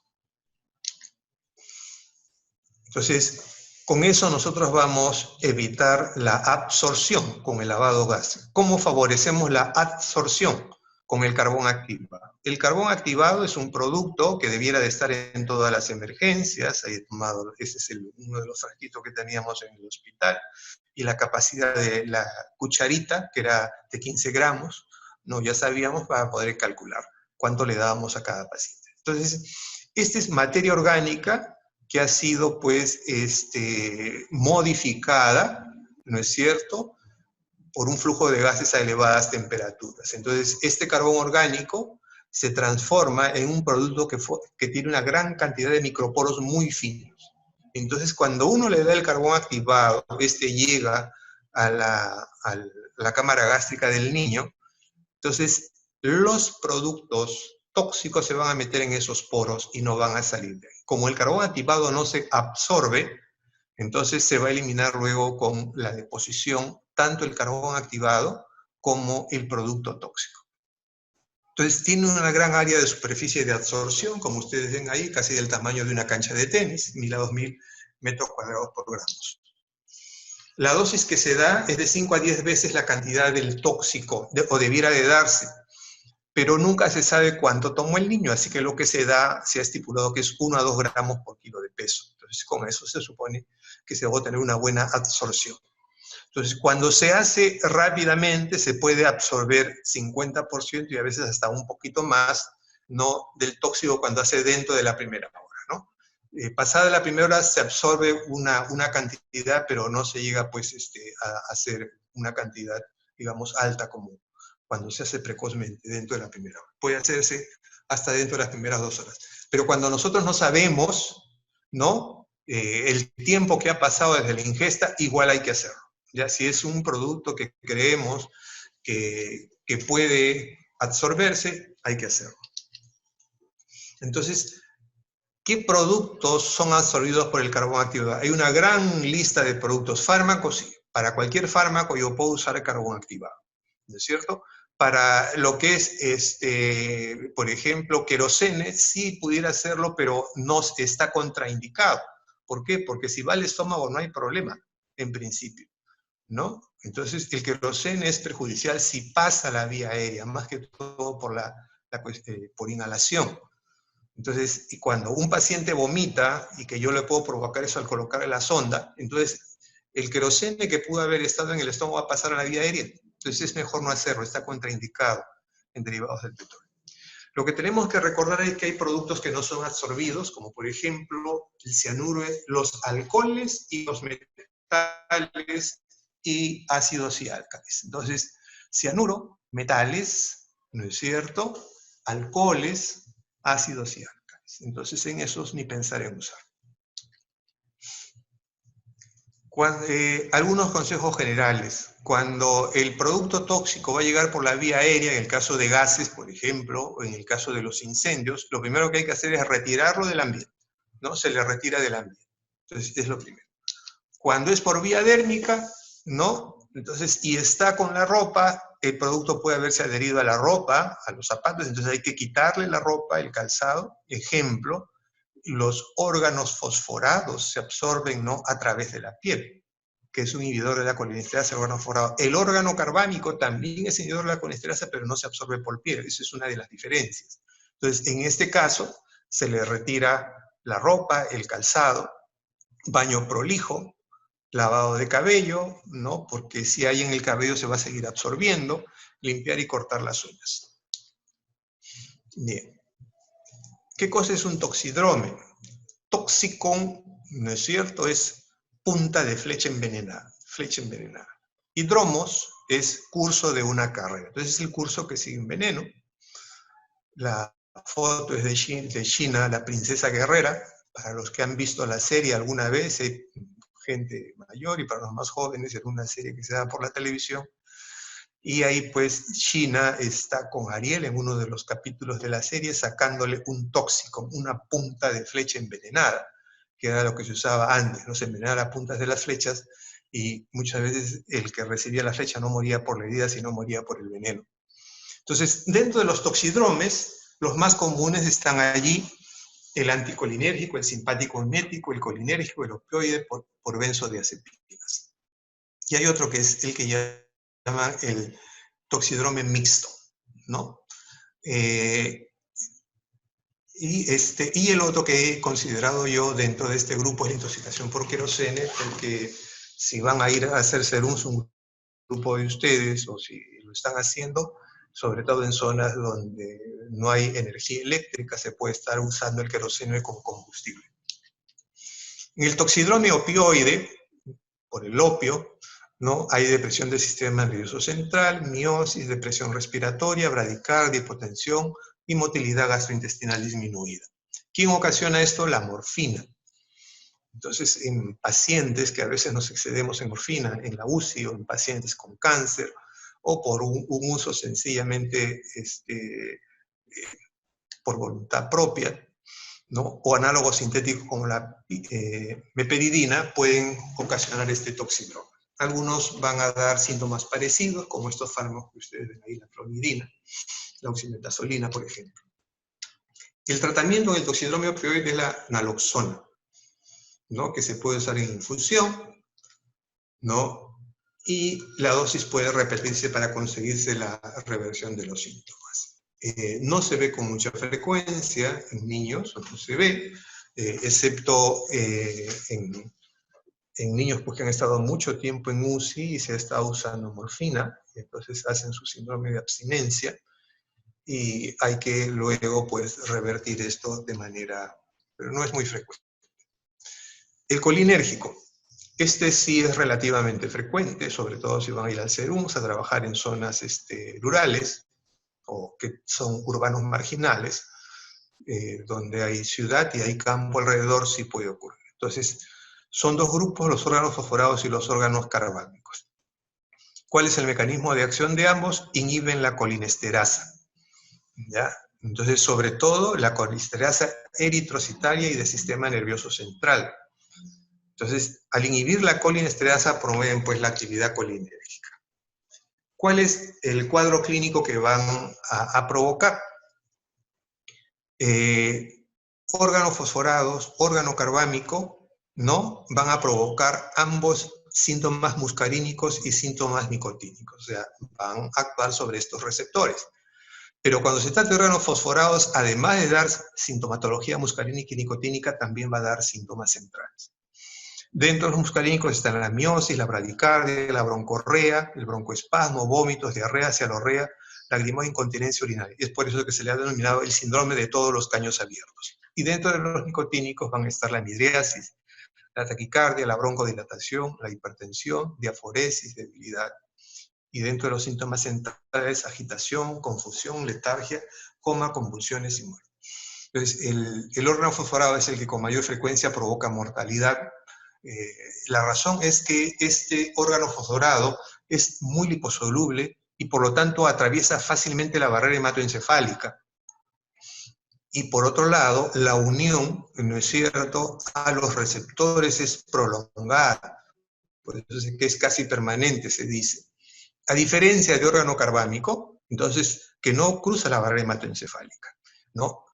Entonces, con eso nosotros vamos a evitar la absorción con el lavado gástrico. ¿Cómo favorecemos la absorción? Con el carbón activado. El carbón activado es un producto que debiera de estar en todas las emergencias. Ahí he tomado, ese es uno de los frasquitos que teníamos en el hospital. Y la capacidad de la cucharita, que era de 15 gramos, ¿no? Ya sabíamos para poder calcular cuánto le dábamos a cada paciente. Entonces, esta es materia orgánica que ha sido, pues, modificada, ¿no es cierto?, por un flujo de gases a elevadas temperaturas. Entonces, este carbón orgánico se transforma en un producto que tiene una gran cantidad de microporos muy finos. Entonces, cuando uno le da el carbón activado, llega a la cámara gástrica del niño, entonces los productos tóxicos se van a meter en esos poros y no van a salir de ahí. Como el carbón activado no se absorbe, entonces se va a eliminar luego con la deposición tanto el carbón activado como el producto tóxico. Entonces tiene una gran área de superficie de absorción, como ustedes ven ahí, casi del tamaño de una cancha de tenis, 1000 a 2000 metros cuadrados por gramos. La dosis que se da es de 5 a 10 veces la cantidad del tóxico, o debiera de darse, pero nunca se sabe cuánto tomó el niño, así que lo que se da se ha estipulado que es 1 a 2 gramos por kilo de peso. Entonces con eso se supone que se va a obtener una buena absorción. Entonces, cuando se hace rápidamente, se puede absorber 50% y a veces hasta un poquito más, ¿no?, del tóxico cuando hace dentro de la primera hora, ¿no? Pasada la primera hora se absorbe una cantidad, pero no se llega pues, a hacer una cantidad, digamos, alta como cuando se hace precozmente dentro de la primera hora. Puede hacerse hasta dentro de las primeras 2 horas. Pero cuando nosotros no sabemos, ¿no?, el tiempo que ha pasado desde la ingesta, igual hay que hacerlo. Ya si es un producto que creemos que puede absorberse, hay que hacerlo. Entonces, ¿qué productos son absorbidos por el carbón activado? Hay una gran lista de productos. Fármacos, sí. Para cualquier fármaco yo puedo usar carbón activado, ¿no es cierto? Para lo que es, por ejemplo, querosene, sí pudiera hacerlo, pero no está contraindicado. ¿Por qué? Porque si va al estómago no hay problema, en principio, ¿no? Entonces, el queroseno es perjudicial si pasa la vía aérea, más que todo por inhalación. Entonces, y cuando un paciente vomita, y que yo le puedo provocar eso al colocarle la sonda, entonces el queroseno que pudo haber estado en el estómago va a pasar a la vía aérea. Entonces es mejor no hacerlo, está contraindicado en derivados del petróleo. Lo que tenemos que recordar es que hay productos que no son absorbidos, como por ejemplo el cianuro, los alcoholes y los metales y ácidos y álcalis. Entonces, cianuro, metales, ¿no es cierto?, alcoholes, ácidos y álcalis. Entonces, en esos ni pensar en usar. Algunos consejos generales. Cuando el producto tóxico va a llegar por la vía aérea, en el caso de gases, por ejemplo, o en el caso de los incendios, lo primero que hay que hacer es retirarlo del ambiente, ¿no? Se le retira del ambiente. Entonces, es lo primero. Cuando es por vía dérmica, ¿no? Entonces, y está con la ropa, el producto puede haberse adherido a la ropa, a los zapatos, entonces hay que quitarle la ropa, el calzado. Ejemplo, los órganos fosforados se absorben, ¿no?, a través de la piel, que es un inhibidor de la colinesterasa, el órgano fosforado. El órgano carbánico también es inhibidor de la colinesterasa, pero no se absorbe por piel. Esa es una de las diferencias. Entonces, en este caso, se le retira la ropa, el calzado, baño prolijo, lavado de cabello, ¿no?, porque si hay en el cabello se va a seguir absorbiendo, limpiar y cortar las uñas. Bien. ¿Qué cosa es un toxidrome? Toxicón, ¿no es cierto?, es punta de flecha envenenada, flecha envenenada. Y dromos es curso de una carrera. Entonces es el curso que sigue un veneno. La foto es de China, la princesa guerrera. Para los que han visto la serie alguna vez, gente mayor, y para los más jóvenes, es una serie que se da por la televisión. Y ahí pues China está con Ariel en uno de los capítulos de la serie sacándole un tóxico, una punta de flecha envenenada, que era lo que se usaba antes, ¿no? Se envenenaba las puntas de las flechas y muchas veces el que recibía la flecha no moría por la herida, sino moría por el veneno. Entonces, dentro de los toxidromes, los más comunes están allí: el anticolinérgico, el simpático mimético, el colinérgico, el opioide por benzodiazepinas. Y hay otro que es el que llama el toxidrome mixto, ¿no? Y el otro que he considerado yo dentro de este grupo es la intoxicación por querosene, porque si van a ir a hacerse un grupo de ustedes, o si lo están haciendo, sobre todo en zonas donde no hay energía eléctrica, se puede estar usando el queroseno como combustible. En el toxidrome opioide, por el opio, ¿no?, hay depresión del sistema nervioso central, miosis, depresión respiratoria, bradicardia, hipotensión y motilidad gastrointestinal disminuida. ¿Quién ocasiona esto? La morfina. Entonces, en pacientes que a veces nos excedemos en morfina, en la UCI, o en pacientes con cáncer, o por un uso sencillamente por voluntad propia, ¿no?, o análogos sintéticos como la meperidina, pueden ocasionar este toxidrome. Algunos van a dar síntomas parecidos, como estos fármacos que ustedes ven ahí, la clonidina, la oximetazolina, por ejemplo. El tratamiento del toxidrome opioide es la naloxona, ¿no? Que se puede usar en infusión, ¿no? Y la dosis puede repetirse para conseguirse la reversión de los síntomas. No se ve con mucha frecuencia en niños, no se ve, excepto en niños pues, que han estado mucho tiempo en UCI y se ha estado usando morfina, y entonces hacen su síndrome de abstinencia, y hay que luego pues revertir esto de manera, pero no es muy frecuente. El colinérgico. Este sí es relativamente frecuente, sobre todo si van a ir al CERUMS a trabajar en zonas rurales o que son urbanos marginales, donde hay ciudad y hay campo alrededor, sí puede ocurrir. Entonces, son dos grupos, los órganos fosforados y los órganos carbámicos. ¿Cuál es el mecanismo de acción de ambos? Inhiben la colinesterasa, ¿ya? Entonces, sobre todo, la colinesterasa eritrocitaria y del sistema nervioso central. Entonces, al inhibir la colinesterasa, promueven pues la actividad colinérgica. ¿Cuál es el cuadro clínico que van a provocar? Órganos fosforados, órgano carbámico, ¿no? Van a provocar ambos síntomas muscarínicos y síntomas nicotínicos, o sea, van a actuar sobre estos receptores. Pero cuando se trata de órganos fosforados, además de dar sintomatología muscarínica y nicotínica, también va a dar síntomas centrales. Dentro de los muscarínicos están la miosis, la bradicardia, la broncorrea, el broncoespasmo, vómitos, diarrea, cialorrea, lagrimosis, incontinencia urinaria. Y es por eso que se le ha denominado el síndrome de todos los caños abiertos. Y dentro de los nicotínicos van a estar la midriasis, la taquicardia, la broncodilatación, la hipertensión, diaforesis, debilidad. Y dentro de los síntomas centrales, agitación, confusión, letargia, coma, convulsiones y muerte. Entonces, el órgano fosforado es el que con mayor frecuencia provoca mortalidad. La razón es que este órgano fosforado es muy liposoluble y por lo tanto atraviesa fácilmente la barrera hematoencefálica. Y por otro lado, la unión, ¿no es cierto?, a los receptores es prolongada, por eso es que es casi permanente, se dice. A diferencia de órgano carbámico, entonces, que no cruza la barrera hematoencefálica, ¿no?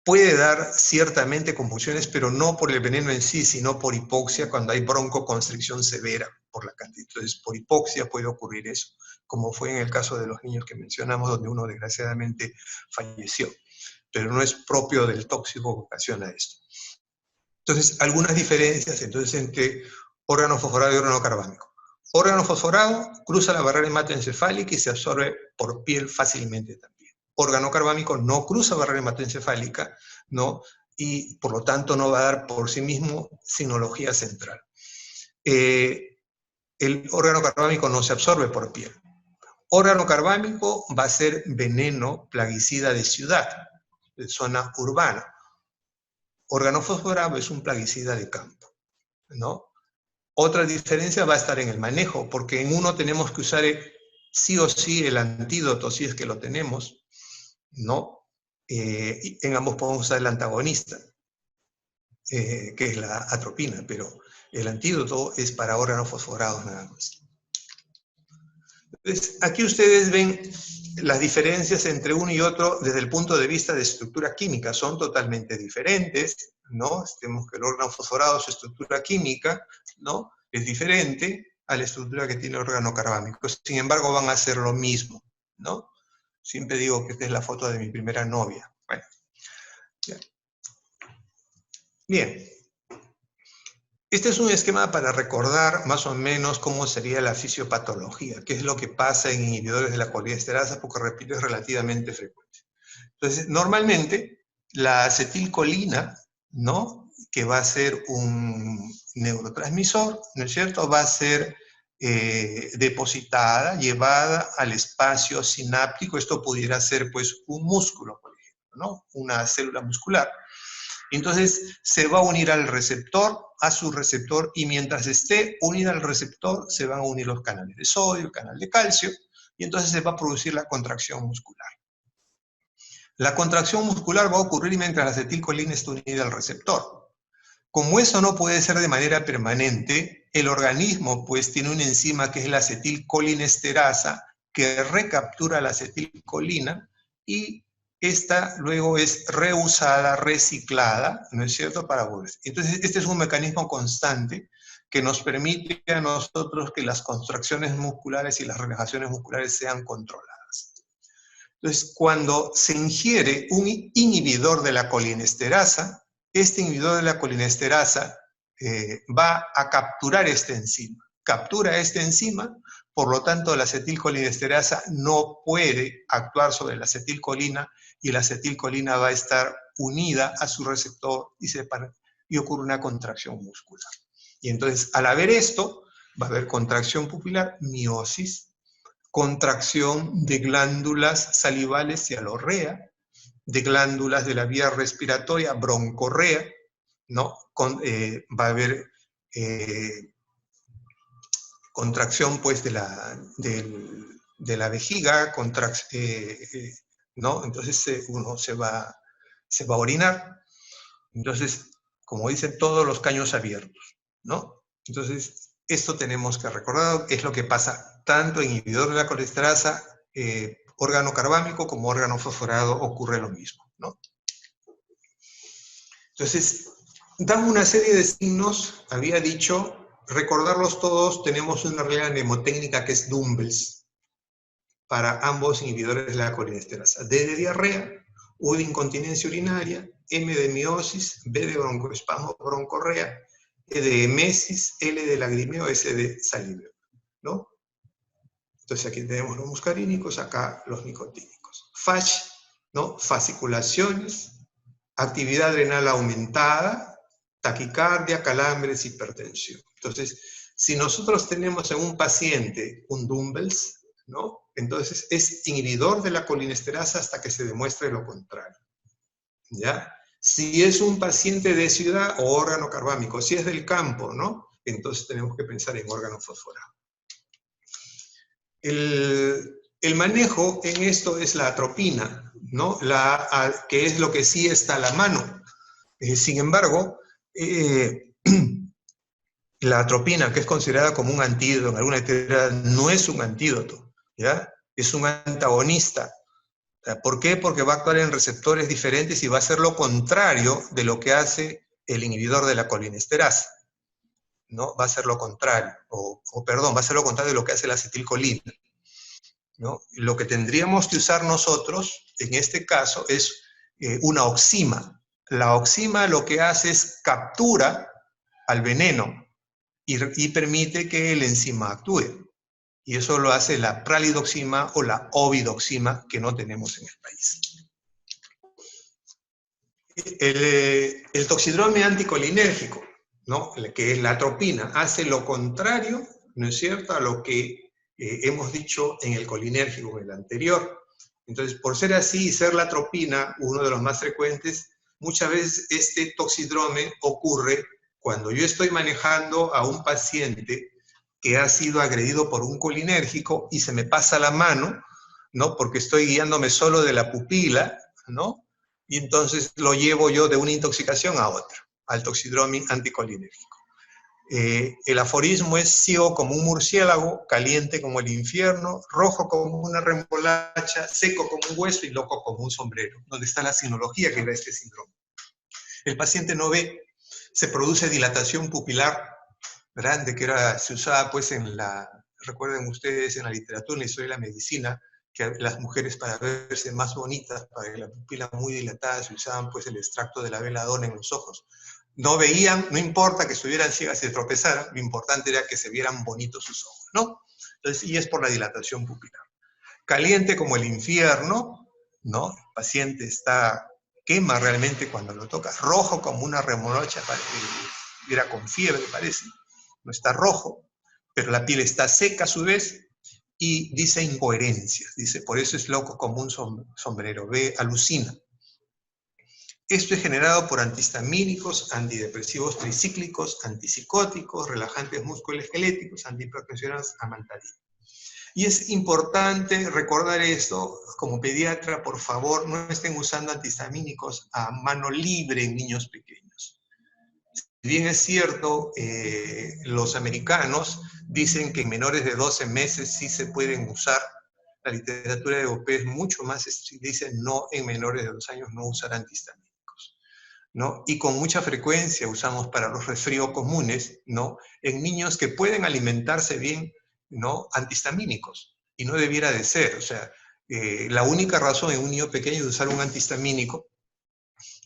Puede dar ciertamente convulsiones, pero no por el veneno en sí, sino por hipoxia, cuando hay broncoconstricción severa por la cantidad. Entonces, por hipoxia puede ocurrir eso, como fue en el caso de los niños que mencionamos, donde uno desgraciadamente falleció. Pero no es propio del tóxico que ocasiona esto. Entonces, algunas diferencias entonces entre órgano fosforado y órgano carbámico. Órgano fosforado cruza la barrera hematoencefálica y se absorbe por piel fácilmente también. Órgano carbámico no cruza barrera hematoencefálica, ¿no? Y por lo tanto no va a dar por sí mismo sinología central. El órgano carbámico no se absorbe por piel. Órgano carbámico va a ser veneno plaguicida de ciudad, de zona urbana. Órgano fosforado es un plaguicida de campo, ¿no? Otra diferencia va a estar en el manejo, porque en uno tenemos que usar sí o sí el antídoto, si es que lo tenemos, ¿no? En ambos podemos usar el antagonista, que es la atropina, pero el antídoto es para órganos fosforados nada más. Entonces, aquí ustedes ven las diferencias entre uno y otro desde el punto de vista de estructura química. Son totalmente diferentes, ¿no? Tenemos que el órgano fosforado, su estructura química, ¿no?, es diferente a la estructura que tiene el órgano carbámico. Sin embargo, van a hacer lo mismo, ¿no? Siempre digo que esta es la foto de mi primera novia. Bueno, ya. Bien. Este es un esquema para recordar más o menos cómo sería la fisiopatología, qué es lo que pasa en inhibidores de la colinesterasa, porque repito, es relativamente frecuente. Entonces, normalmente, la acetilcolina, ¿no?, que va a ser un neurotransmisor, ¿no es cierto?, va a ser depositada, llevada al espacio sináptico. Esto pudiera ser, pues, un músculo, por ejemplo, ¿no?, una célula muscular. Entonces se va a unir al receptor, a su receptor, y mientras esté unida al receptor se van a unir los canales de sodio, el canal de calcio, y entonces se va a producir la contracción muscular. La contracción muscular va a ocurrir mientras la acetilcolina está unida al receptor. Como eso no puede ser de manera permanente, el organismo pues tiene una enzima que es la acetilcolinesterasa que recaptura la acetilcolina y esta luego es reusada, reciclada, ¿no es cierto?, para volver. Entonces, este es un mecanismo constante que nos permite a nosotros que las contracciones musculares y las relajaciones musculares sean controladas. Entonces, cuando se ingiere un inhibidor de la colinesterasa, este inhibidor de la colinesterasa va a capturar esta enzima. Captura esta enzima, por lo tanto la acetilcolinesterasa no puede actuar sobre la acetilcolina y la acetilcolina va a estar unida a su receptor y ocurre una contracción muscular. Y entonces, al haber esto, va a haber contracción pupilar, miosis, contracción de glándulas salivales, cialorrea, de glándulas de la vía respiratoria, broncorrea, ¿no? Va a haber contracción pues de la vejiga, ¿no? Entonces uno se va a orinar. Entonces, como dicen, todos los caños abiertos, ¿no? Entonces, esto tenemos que recordar, es lo que pasa tanto en inhibidor de la colesterasa, órgano carbámico como órgano fosforado, ocurre lo mismo, ¿no? Entonces, dan una serie de signos, había dicho, recordarlos todos, tenemos una regla mnemotécnica que es Dumbbells, para ambos inhibidores de la colinesterasa. D de diarrea, U de incontinencia urinaria, M de miosis, B de broncoespasmo, broncorrea, E de emesis, L de lagrimeo, S de saliveo, ¿no? Entonces aquí tenemos los muscarínicos, acá los nicotínicos. FASH, ¿no? Fasciculaciones, actividad renal aumentada, taquicardia, calambres, hipertensión. Entonces, si nosotros tenemos en un paciente un Dumbbells, ¿no? Entonces es inhibidor de la colinesterasa hasta que se demuestre lo contrario, ¿ya? Si es un paciente de ciudad o órgano carbámico, si es del campo, ¿no? Entonces tenemos que pensar en órgano fosforado. El manejo en esto es la atropina, ¿no? Que es lo que sí está a la mano. Sin embargo, la atropina, que es considerada como un antídoto en alguna actividad, no es un antídoto, ¿ya? Es un antagonista. ¿Por qué? Porque va a actuar en receptores diferentes y va a hacer lo contrario de lo que hace el inhibidor de la colinesterasa, ¿no? Va a hacer lo contrario, perdón, va a hacer lo contrario de lo que hace la acetilcolina, ¿no? Lo que tendríamos que usar nosotros, en este caso, es una oxima. La oxima lo que hace es captura al veneno y permite que el enzima actúe. Y eso lo hace la pralidoxima o la ovidoxima que no tenemos en el país. El toxidrome anticolinérgico, ¿no? Que es la atropina, hace lo contrario, ¿no es cierto?, a lo que hemos dicho en el colinérgico, en el anterior. Entonces, por ser así y ser la atropina uno de los más frecuentes, muchas veces este toxidrome ocurre cuando yo estoy manejando a un paciente que ha sido agredido por un colinérgico y se me pasa la mano, ¿no? Porque estoy guiándome solo de la pupila, ¿no? Y entonces lo llevo yo de una intoxicación a otra, al toxidrome anticolinérgico. El aforismo es ciego como un murciélago, caliente como el infierno, rojo como una remolacha, seco como un hueso y loco como un sombrero, donde está la sinología que da este síndrome. El paciente no ve, se produce dilatación pupilar grande, que se usaba pues recuerden ustedes, en la literatura, en la historia de la medicina, que las mujeres para verse más bonitas, para la pupila muy dilatada, se usaban pues el extracto de la veladona en los ojos. No veían, no importa que estuvieran ciegas y se tropezaran, lo importante era que se vieran bonitos sus ojos, ¿no? Entonces, y es por la dilatación pupilar. Caliente como el infierno, ¿no? El paciente quema realmente cuando lo toca, rojo como una remolacha, era con fiebre parece, no está rojo, pero la piel está seca a su vez, y dice incoherencias, dice, por eso es loco como un sombrero, alucina. Esto es generado por antihistamínicos, antidepresivos tricíclicos, antipsicóticos, relajantes musculoesqueléticos, antihipertensivos, amantadina. Y es importante recordar esto, como pediatra, por favor, no estén usando antihistamínicos a mano libre en niños pequeños. bien es cierto, los americanos dicen que en menores de 12 meses sí se pueden usar, la literatura europea es mucho más estricta, dice no, en menores de 2 años no usar antihistamínicos, ¿no? Y con mucha frecuencia usamos para los resfríos comunes, ¿no? En niños que pueden alimentarse bien, ¿no? Antihistamínicos, y no debiera de ser, o sea, la única razón en un niño pequeño de usar un antihistamínico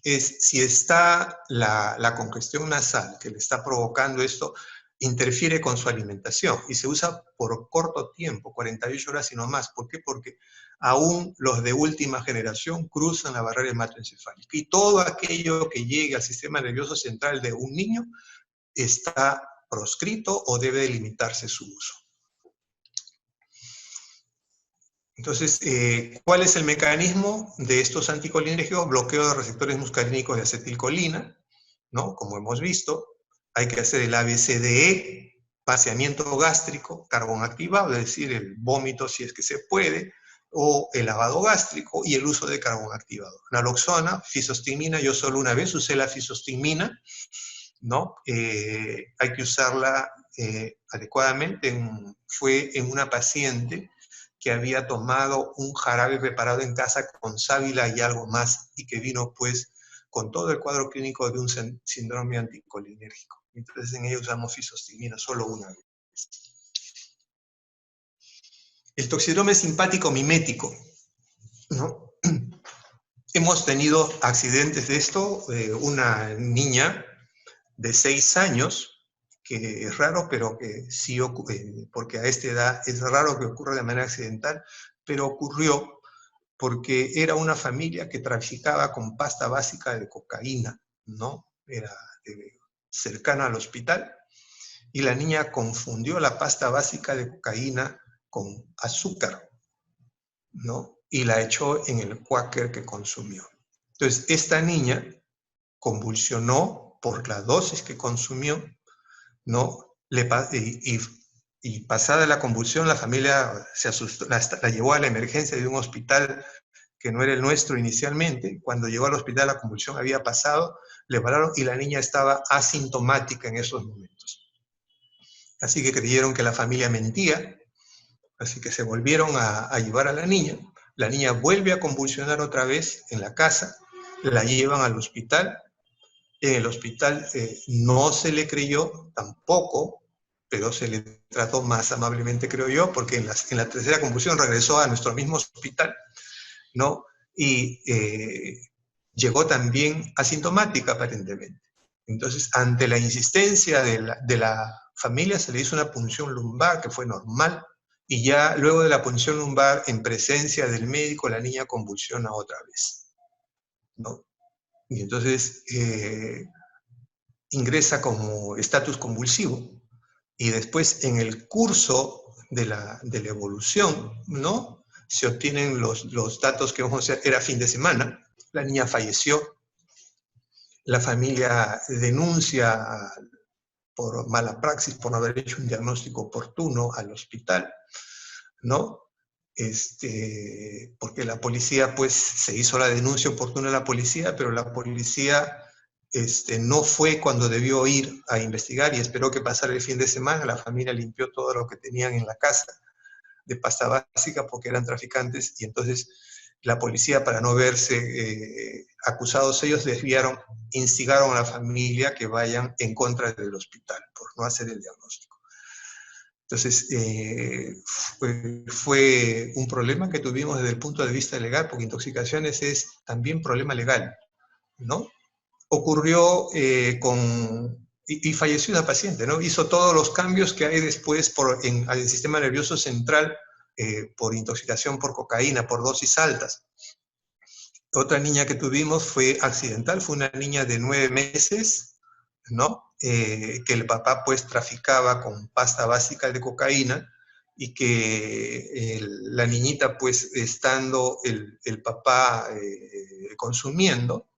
es si está la congestión nasal que le está provocando esto, interfiere con su alimentación y se usa por corto tiempo, 48 horas y no más. ¿Por qué? Porque aún los de última generación cruzan la barrera hematoencefálica y todo aquello que llegue al sistema nervioso central de un niño está proscrito o debe limitarse su uso. Entonces, ¿cuál es el mecanismo de estos anticolinérgicos? Bloqueo de receptores muscarínicos de acetilcolina, ¿no? Como hemos visto, hay que hacer el ABCDE, paseamiento gástrico, carbón activado, es decir, el vómito si es que se puede, o el lavado gástrico y el uso de carbón activado. Naloxona, fisostigmina, yo solo una vez usé la fisostigmina, ¿no? Hay que usarla adecuadamente, fue en una paciente que había tomado un jarabe preparado en casa con sábila y algo más, y que vino pues con todo el cuadro clínico de un síndrome anticolinérgico. Entonces en ella usamos fisostigmina solo una vez. El toxidrome simpático mimético, ¿no? Hemos tenido accidentes de esto, una niña de 6 años, que es raro, pero que sí ocurre, porque a esta edad es raro que ocurra de manera accidental, pero ocurrió porque era una familia que traficaba con pasta básica de cocaína, ¿no? Era cercana al hospital, y la niña confundió la pasta básica de cocaína con azúcar, ¿no? Y la echó en el Quaker que consumió. Entonces, esta niña convulsionó por la dosis que consumió, ¿no? Y pasada la convulsión, la familia se asustó, la llevó a la emergencia de un hospital que no era el nuestro inicialmente. Cuando llegó al hospital la convulsión había pasado, le pararon y la niña estaba asintomática en esos momentos. Así que creyeron que la familia mentía, así que se volvieron a llevar a la niña vuelve a convulsionar otra vez en la casa, la llevan al hospital. En el hospital no se le creyó tampoco, pero se le trató más amablemente, creo yo, porque en la tercera convulsión regresó a nuestro mismo hospital, ¿no? Y llegó también asintomática aparentemente. Entonces, ante la insistencia de la familia, se le hizo una punción lumbar, que fue normal, y ya luego de la punción lumbar, en presencia del médico, la niña convulsiona otra vez, ¿no? Y entonces ingresa como estatus convulsivo, y después en el curso de la evolución, ¿no? Se obtienen los datos que vamos a hacer, era fin de semana, la niña falleció, la familia denuncia por mala praxis, por no haber hecho un diagnóstico oportuno al hospital, ¿no? Porque la policía, pues, se hizo la denuncia oportuna a la policía, pero la policía no fue cuando debió ir a investigar y esperó que pasara el fin de semana. La familia limpió todo lo que tenían en la casa de pasta básica porque eran traficantes, y entonces la policía, para no verse acusados ellos, desviaron, instigaron a la familia que vayan en contra del hospital por no hacer el diagnóstico. Entonces, fue un problema que tuvimos desde el punto de vista legal, porque intoxicaciones es también problema legal, ¿no? Ocurrió y falleció una paciente, ¿no? Hizo todos los cambios que hay después en el sistema nervioso central por intoxicación por cocaína, por dosis altas. Otra niña que tuvimos fue accidental, fue una niña de 9 meses, ¿no? Que el papá pues traficaba con pasta básica de cocaína, y que la niñita pues estando el papá consumiendo,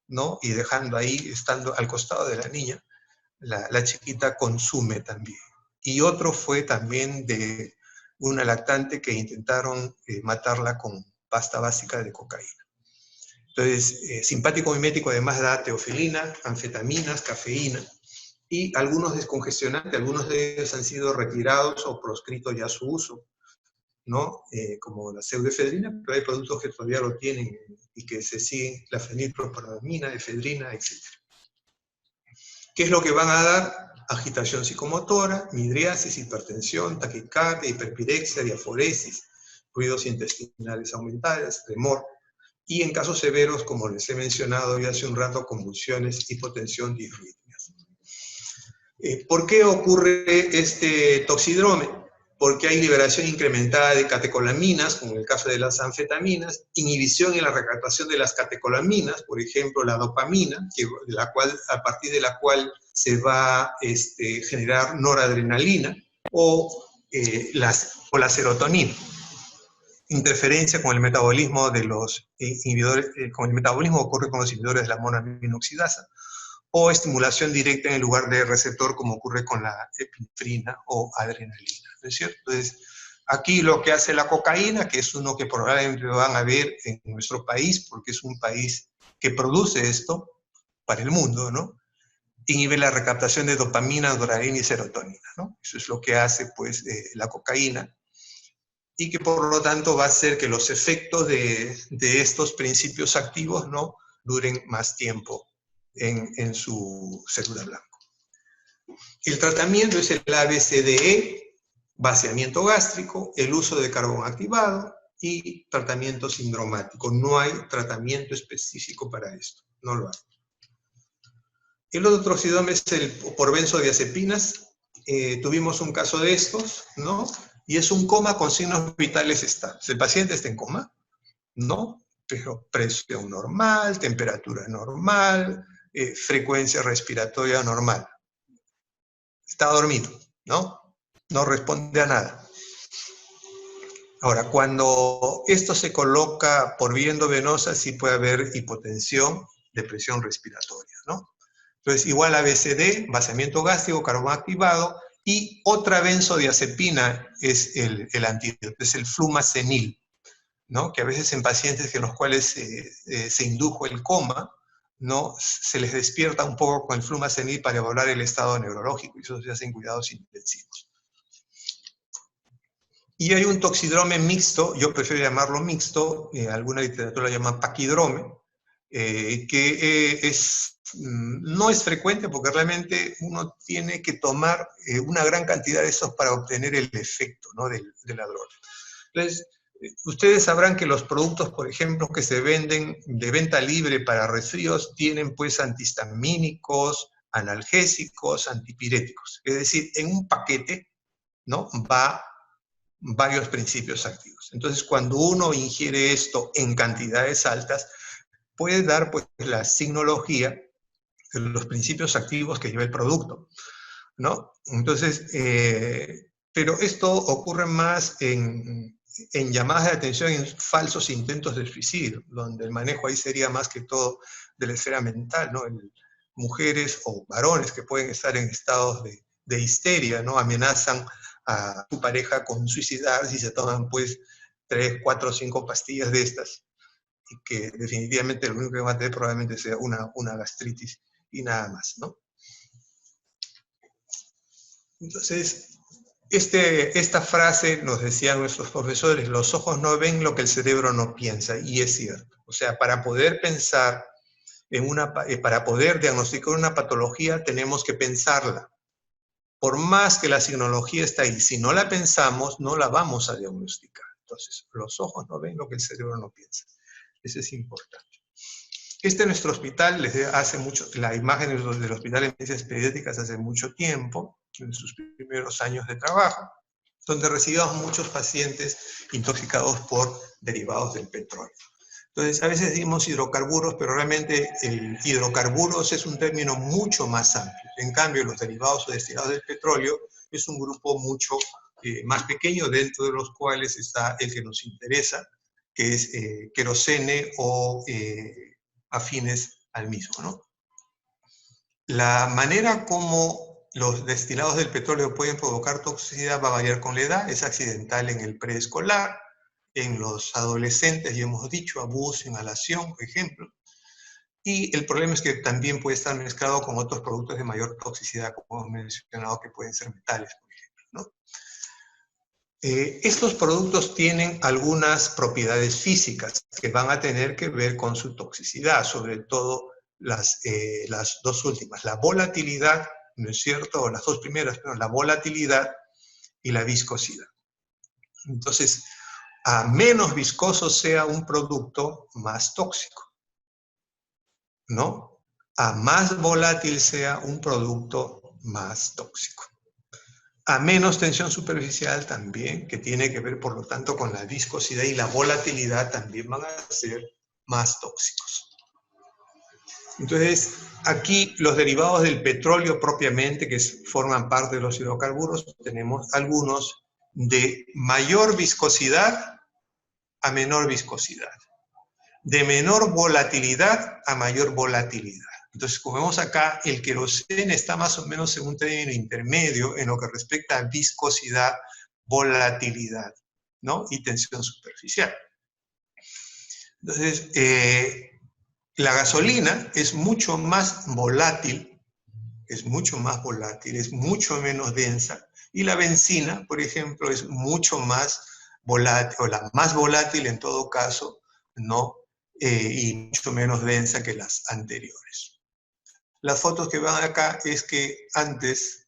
¿no? Y dejando ahí, estando al costado de la niña, la chiquita consume también. Y otro fue también de una lactante que intentaron matarla con pasta básica de cocaína. Entonces, simpático mimético además da teofilina, anfetaminas, cafeína, y algunos descongestionantes, algunos de ellos han sido retirados o proscritos ya su uso, ¿no? Como la pseudoefedrina, pero hay productos que todavía lo tienen y que se siguen, la fenilproparamina, efedrina, etc. ¿Qué es lo que van a dar? Agitación psicomotora, midriasis, hipertensión, taquicardia, hiperpirexia, diaforesis, ruidos intestinales aumentados, tremor, y en casos severos, como les he mencionado ya hace un rato, convulsiones, hipotensión, disritmias. ¿Por qué ocurre este toxidrome? Porque hay liberación incrementada de catecolaminas, como en el caso de las anfetaminas, inhibición en la recaptación de las catecolaminas, por ejemplo, la dopamina, a partir de la cual se va a generar noradrenalina, o la serotonina. Interferencia con el metabolismo de los inhibidores, con el metabolismo ocurre con los inhibidores de la monoaminoxidasa, o estimulación directa en el lugar de receptor, como ocurre con la epinefrina o adrenalina, ¿no es cierto? Entonces, aquí lo que hace la cocaína, que es uno que probablemente van a ver en nuestro país, porque es un país que produce esto para el mundo, ¿no? Inhibe la recaptación de dopamina, noradrenalina y serotonina, ¿no? Eso es lo que hace, pues, la cocaína, y que por lo tanto va a hacer que los efectos de estos principios activos, ¿no?, duren más tiempo en su célula blanca. El tratamiento es el ABCDE, vaciamiento gástrico, el uso de carbón activado y tratamiento sindromático. No hay tratamiento específico para esto, no lo hay. El otro toxidrome es el por benzodiazepinas. Tuvimos un caso de estos, ¿no? Y es un coma con signos vitales estables. El paciente está en coma, ¿no? Pero presión normal, temperatura normal, frecuencia respiratoria normal. Está dormido, ¿no? No responde a nada. Ahora, cuando esto se coloca por vía endovenosa, sí puede haber hipotensión, depresión respiratoria, ¿no? Entonces, igual ABCD, vaciamiento gástrico, carbón activado, y otra benzodiazepina es el antídoto, es el flumazenil, ¿no? Que a veces en pacientes en los cuales se indujo el coma, ¿no?, se les despierta un poco con el flumazenil para evaluar el estado neurológico, y eso se hace en cuidados intensivos. Y hay un toxidrome mixto, yo prefiero llamarlo mixto, alguna literatura lo llama paquidrome, que no es frecuente porque realmente uno tiene que tomar una gran cantidad de estos para obtener el efecto, ¿no?, de la droga. Entonces, ustedes sabrán que los productos, por ejemplo, que se venden de venta libre para resfríos, tienen pues antihistamínicos, analgésicos, antipiréticos. Es decir, en un paquete, ¿no?, va varios principios activos. Entonces, cuando uno ingiere esto en cantidades altas, puede dar pues la signología de los principios activos que lleva el producto, ¿no? Entonces, pero esto ocurre más en llamadas de atención, en falsos intentos de suicidio, donde el manejo ahí sería más que todo de la esfera mental, ¿no? Mujeres o varones que pueden estar en estados de histeria, ¿no? Amenazan a su pareja con suicidarse y se toman pues 3, 4, 5 pastillas de estas, y que definitivamente lo único que va a tener probablemente sea una gastritis y nada más, ¿no? Entonces, esta frase nos decían nuestros profesores: los ojos no ven lo que el cerebro no piensa, y es cierto. O sea, para poder pensar para poder diagnosticar una patología tenemos que pensarla. Por más que la signología está ahí, si no la pensamos, no la vamos a diagnosticar. Entonces, los ojos no ven lo que el cerebro no piensa. Eso es importante. Este es nuestro hospital, la imagen del hospital en ciencias pediátricas hace mucho tiempo, en sus primeros años de trabajo, donde recibíamos muchos pacientes intoxicados por derivados del petróleo. Entonces, a veces decimos hidrocarburos, pero realmente el hidrocarburos es un término mucho más amplio. En cambio, los derivados o destilados del petróleo es un grupo mucho más pequeño, dentro de los cuales está el que nos interesa, que es querosene o afines al mismo, ¿no? La manera como los destilados del petróleo pueden provocar toxicidad va a variar con la edad. Es accidental en el preescolar, en los adolescentes, ya hemos dicho, abuso, inhalación, por ejemplo. Y el problema es que también puede estar mezclado con otros productos de mayor toxicidad, como hemos mencionado, que pueden ser metales, por ejemplo, ¿no? Estos productos tienen algunas propiedades físicas que van a tener que ver con su toxicidad, sobre todo las dos últimas, la volatilidad, ¿no es cierto? O las dos primeras, pero la volatilidad y la viscosidad. Entonces, a menos viscoso sea un producto, más tóxico, ¿no? A más volátil sea un producto, más tóxico. A menos tensión superficial también, que tiene que ver, por lo tanto, con la viscosidad y la volatilidad, también van a ser más tóxicos. Entonces, aquí los derivados del petróleo propiamente, que forman parte de los hidrocarburos, tenemos algunos de mayor viscosidad a menor viscosidad, de menor volatilidad a mayor volatilidad. Entonces, como vemos acá, el queroseno está más o menos en un término intermedio en lo que respecta a viscosidad, volatilidad, ¿no? Y tensión superficial. Entonces, la gasolina es mucho más volátil, es mucho menos densa, y la benzina, por ejemplo, es mucho más volátil, o la más volátil en todo caso, ¿no? Y mucho menos densa que las anteriores. Las fotos que van acá es que antes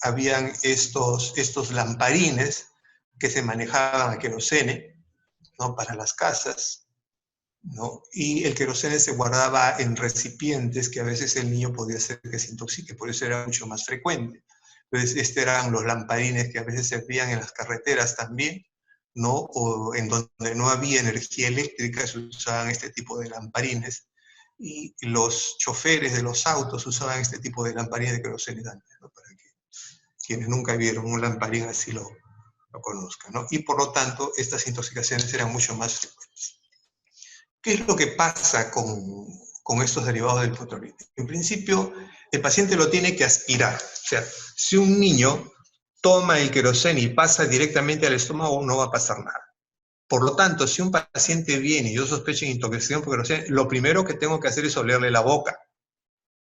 habían estos lamparines que se manejaban a queroseno, ¿no? Para las casas, ¿no? Y el queroseno se guardaba en recipientes que a veces el niño podía hacer que se intoxique, por eso era mucho más frecuente. Entonces, estos eran los lamparines que a veces servían en las carreteras también, ¿no? O en donde no había energía eléctrica se usaban este tipo de lamparines, y los choferes de los autos usaban este tipo de lamparines de queroseno también, ¿no? Para que quienes nunca vieron un lamparín así lo conozcan, ¿no? Y por lo tanto, estas intoxicaciones eran mucho más frecuentes. ¿Qué es lo que pasa con estos derivados del petróleo? En principio, el paciente lo tiene que aspirar. O sea, si un niño toma el queroseno y pasa directamente al estómago, no va a pasar nada. Por lo tanto, si un paciente viene y yo sospecho intoxicación por queroseno, lo primero que tengo que hacer es olerle la boca.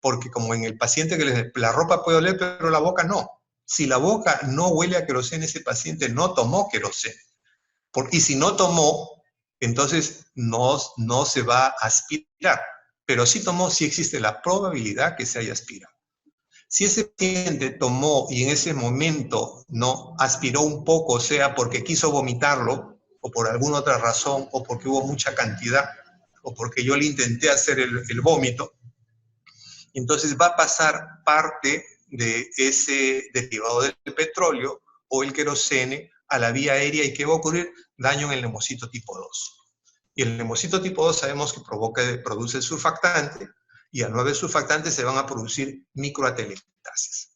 Porque como en el paciente que la ropa puede oler, pero la boca no. Si la boca no huele a queroseno, ese paciente no tomó queroseno. Y si no tomó, entonces no se va a aspirar. Pero si tomó, sí existe la probabilidad que se haya aspirado. Si ese paciente tomó y en ese momento no aspiró un poco, sea porque quiso vomitarlo, o por alguna otra razón, o porque hubo mucha cantidad, o porque yo le intenté hacer el vómito, entonces va a pasar parte de ese derivado del petróleo o el queroseno a la vía aérea. ¿Y qué va a ocurrir? Daño en el neumocito tipo 2. Y el neumocito tipo 2 sabemos que produce el surfactante, y al no haber surfactante se van a producir microatelectasis.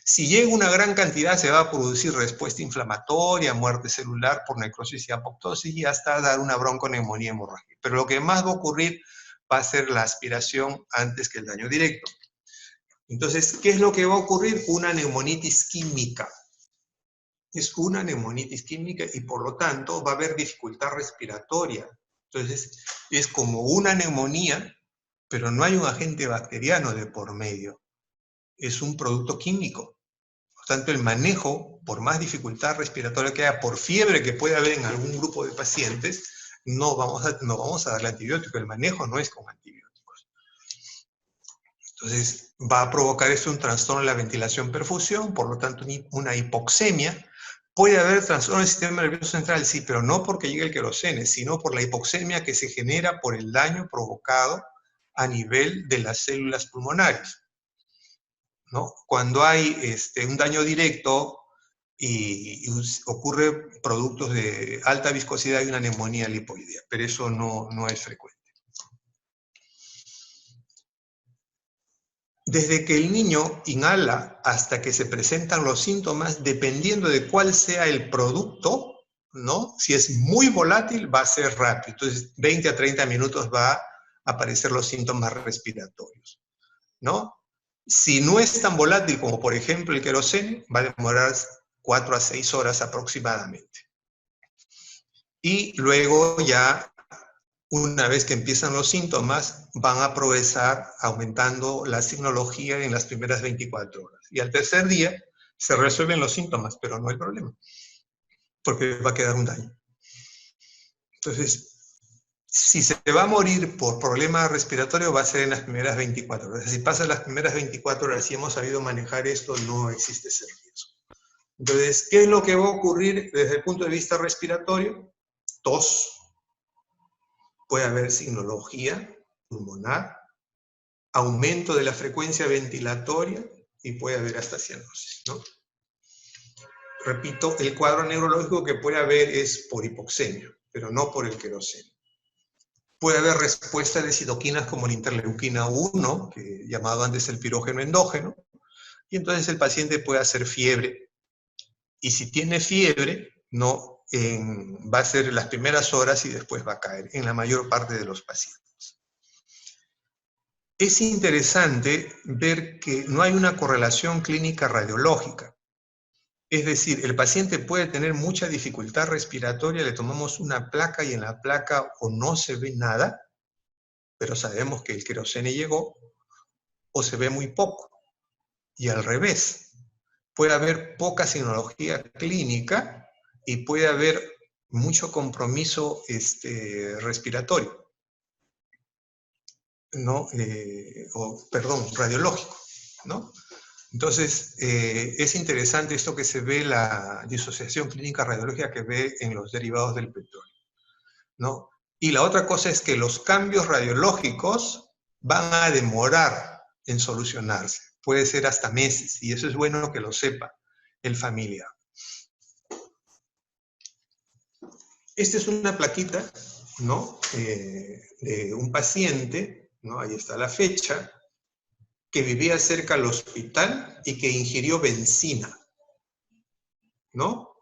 Si llega una gran cantidad, se va a producir respuesta inflamatoria, muerte celular por necrosis y apoptosis, y hasta dar una bronconeumonía hemorrágica. Pero lo que más va a ocurrir va a ser la aspiración antes que el daño directo. Entonces, ¿qué es lo que va a ocurrir? Una neumonitis química. Es una neumonitis química y por lo tanto va a haber dificultad respiratoria. Entonces, es como una neumonía, pero no hay un agente bacteriano de por medio. Es un producto químico. Por tanto, el manejo, por más dificultad respiratoria que haya, por fiebre que pueda haber en algún grupo de pacientes, no vamos a darle antibiótico. El manejo no es con antibióticos. Entonces, va a provocar esto un trastorno de la ventilación-perfusión, por lo tanto, una hipoxemia. Puede haber trastorno del sistema nervioso central, sí, pero no porque llegue el queroseno, sino por la hipoxemia que se genera por el daño provocado a nivel de las células pulmonares, ¿no? Cuando hay un daño directo y ocurre productos de alta viscosidad y una neumonía lipoidea, pero eso no es frecuente. Desde que el niño inhala hasta que se presentan los síntomas, dependiendo de cuál sea el producto, ¿no? Si es muy volátil, va a ser rápido. Entonces, 20 a 30 minutos va a aparecer los síntomas respiratorios, ¿no? Si no es tan volátil como, por ejemplo, el queroseno, va a demorar 4 a 6 horas aproximadamente. Y luego ya Una vez que empiezan los síntomas, van a progresar aumentando la signología en las primeras 24 horas. Y al tercer día se resuelven los síntomas, pero no el problema, porque va a quedar un daño. Entonces, si se va a morir por problema respiratorio, va a ser en las primeras 24 horas. Si pasan las primeras 24 horas y hemos sabido manejar esto, no existe ese riesgo. Entonces, ¿qué es lo que va a ocurrir desde el punto de vista respiratorio? Tos, puede haber signología pulmonar, aumento de la frecuencia ventilatoria y puede haber hasta cianosis, ¿no? Repito, el cuadro neurológico que puede haber es por hipoxemia, pero no por el queroseno. Puede haber respuesta de citoquinas como la interleuquina 1, que llamado antes el pirógeno endógeno, y entonces el paciente puede hacer fiebre. Y si tiene fiebre, no va a ser las primeras horas y después va a caer en la mayor parte de los pacientes. Es interesante ver que no hay una correlación clínica radiológica. Es decir, el paciente puede tener mucha dificultad respiratoria, le tomamos una placa y en la placa o no se ve nada, pero sabemos que el queroseno llegó, o se ve muy poco. Y al revés, puede haber poca signología clínica y puede haber mucho compromiso respiratorio, ¿no? Radiológico, ¿no? Entonces, es interesante esto que se ve, la disociación clínica radiológica que ve en los derivados del petróleo, ¿no? Y la otra cosa es que los cambios radiológicos van a demorar en solucionarse. Puede ser hasta meses, y eso es bueno que lo sepa el familiar. Esta es una plaquita, ¿no? De un paciente, ¿no? Ahí está la fecha, que vivía cerca al hospital y que ingirió benzina, ¿no?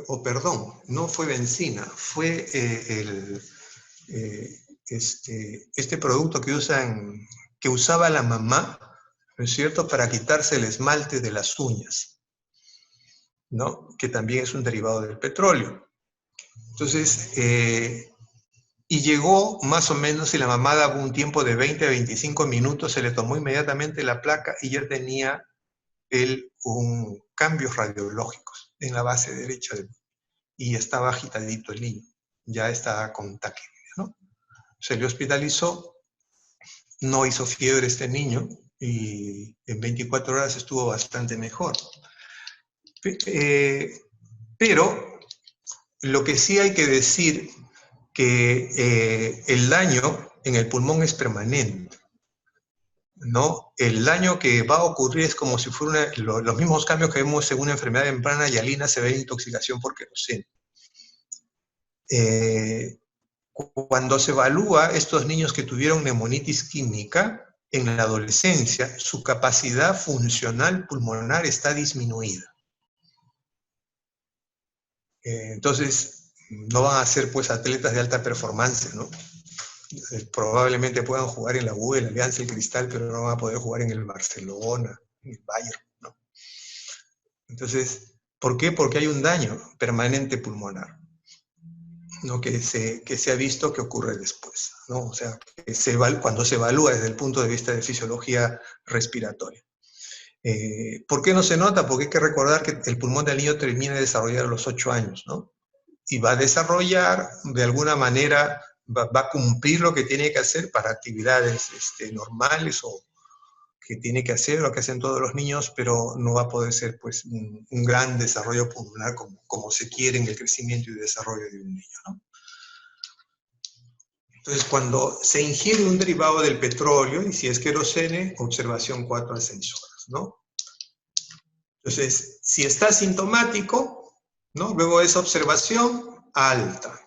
O perdón, no fue benzina, fue este producto que usaba la mamá, ¿no es cierto?, para quitarse el esmalte de las uñas, ¿no? Que también es un derivado del petróleo. Entonces, y llegó más o menos, y la mamá daba un tiempo de 20 a 25 minutos, se le tomó inmediatamente la placa y ya tenía un cambios radiológicos en la base derecha y estaba agitadito el niño, ya estaba con taquimia, ¿no? Se le hospitalizó, no hizo fiebre este niño y en 24 horas estuvo bastante mejor. Pero lo que sí hay que decir que el daño en el pulmón es permanente, ¿no? El daño que va a ocurrir es como si fuera los mismos cambios que vemos en una enfermedad de membrana hialina, se ve en intoxicación por queroseno. Cuando se evalúa estos niños que tuvieron neumonitis química, en la adolescencia, su capacidad funcional pulmonar está disminuida. Entonces, no van a ser pues atletas de alta performance, ¿no? Probablemente puedan jugar en la U, en la Alianza, el Cristal, pero no van a poder jugar en el Barcelona, en el Bayern, ¿no? Entonces, ¿por qué? Porque hay un daño permanente pulmonar, ¿no? que se ha visto que ocurre después, ¿no? O sea, cuando se evalúa desde el punto de vista de fisiología respiratoria. ¿Por qué no se nota? Porque hay que recordar que el pulmón del niño termina de desarrollar a los 8 años, ¿no? Y va a desarrollar, de alguna manera, va a cumplir lo que tiene que hacer para actividades normales o que tiene que hacer, lo que hacen todos los niños, pero no va a poder ser pues, un gran desarrollo pulmonar como se quiere en el crecimiento y desarrollo de un niño, ¿no? Entonces, cuando se ingiere un derivado del petróleo, y si es queroseno, observación 4 a 6 horas, ¿no? Entonces, si está sintomático, ¿no? Luego de esa observación, alta.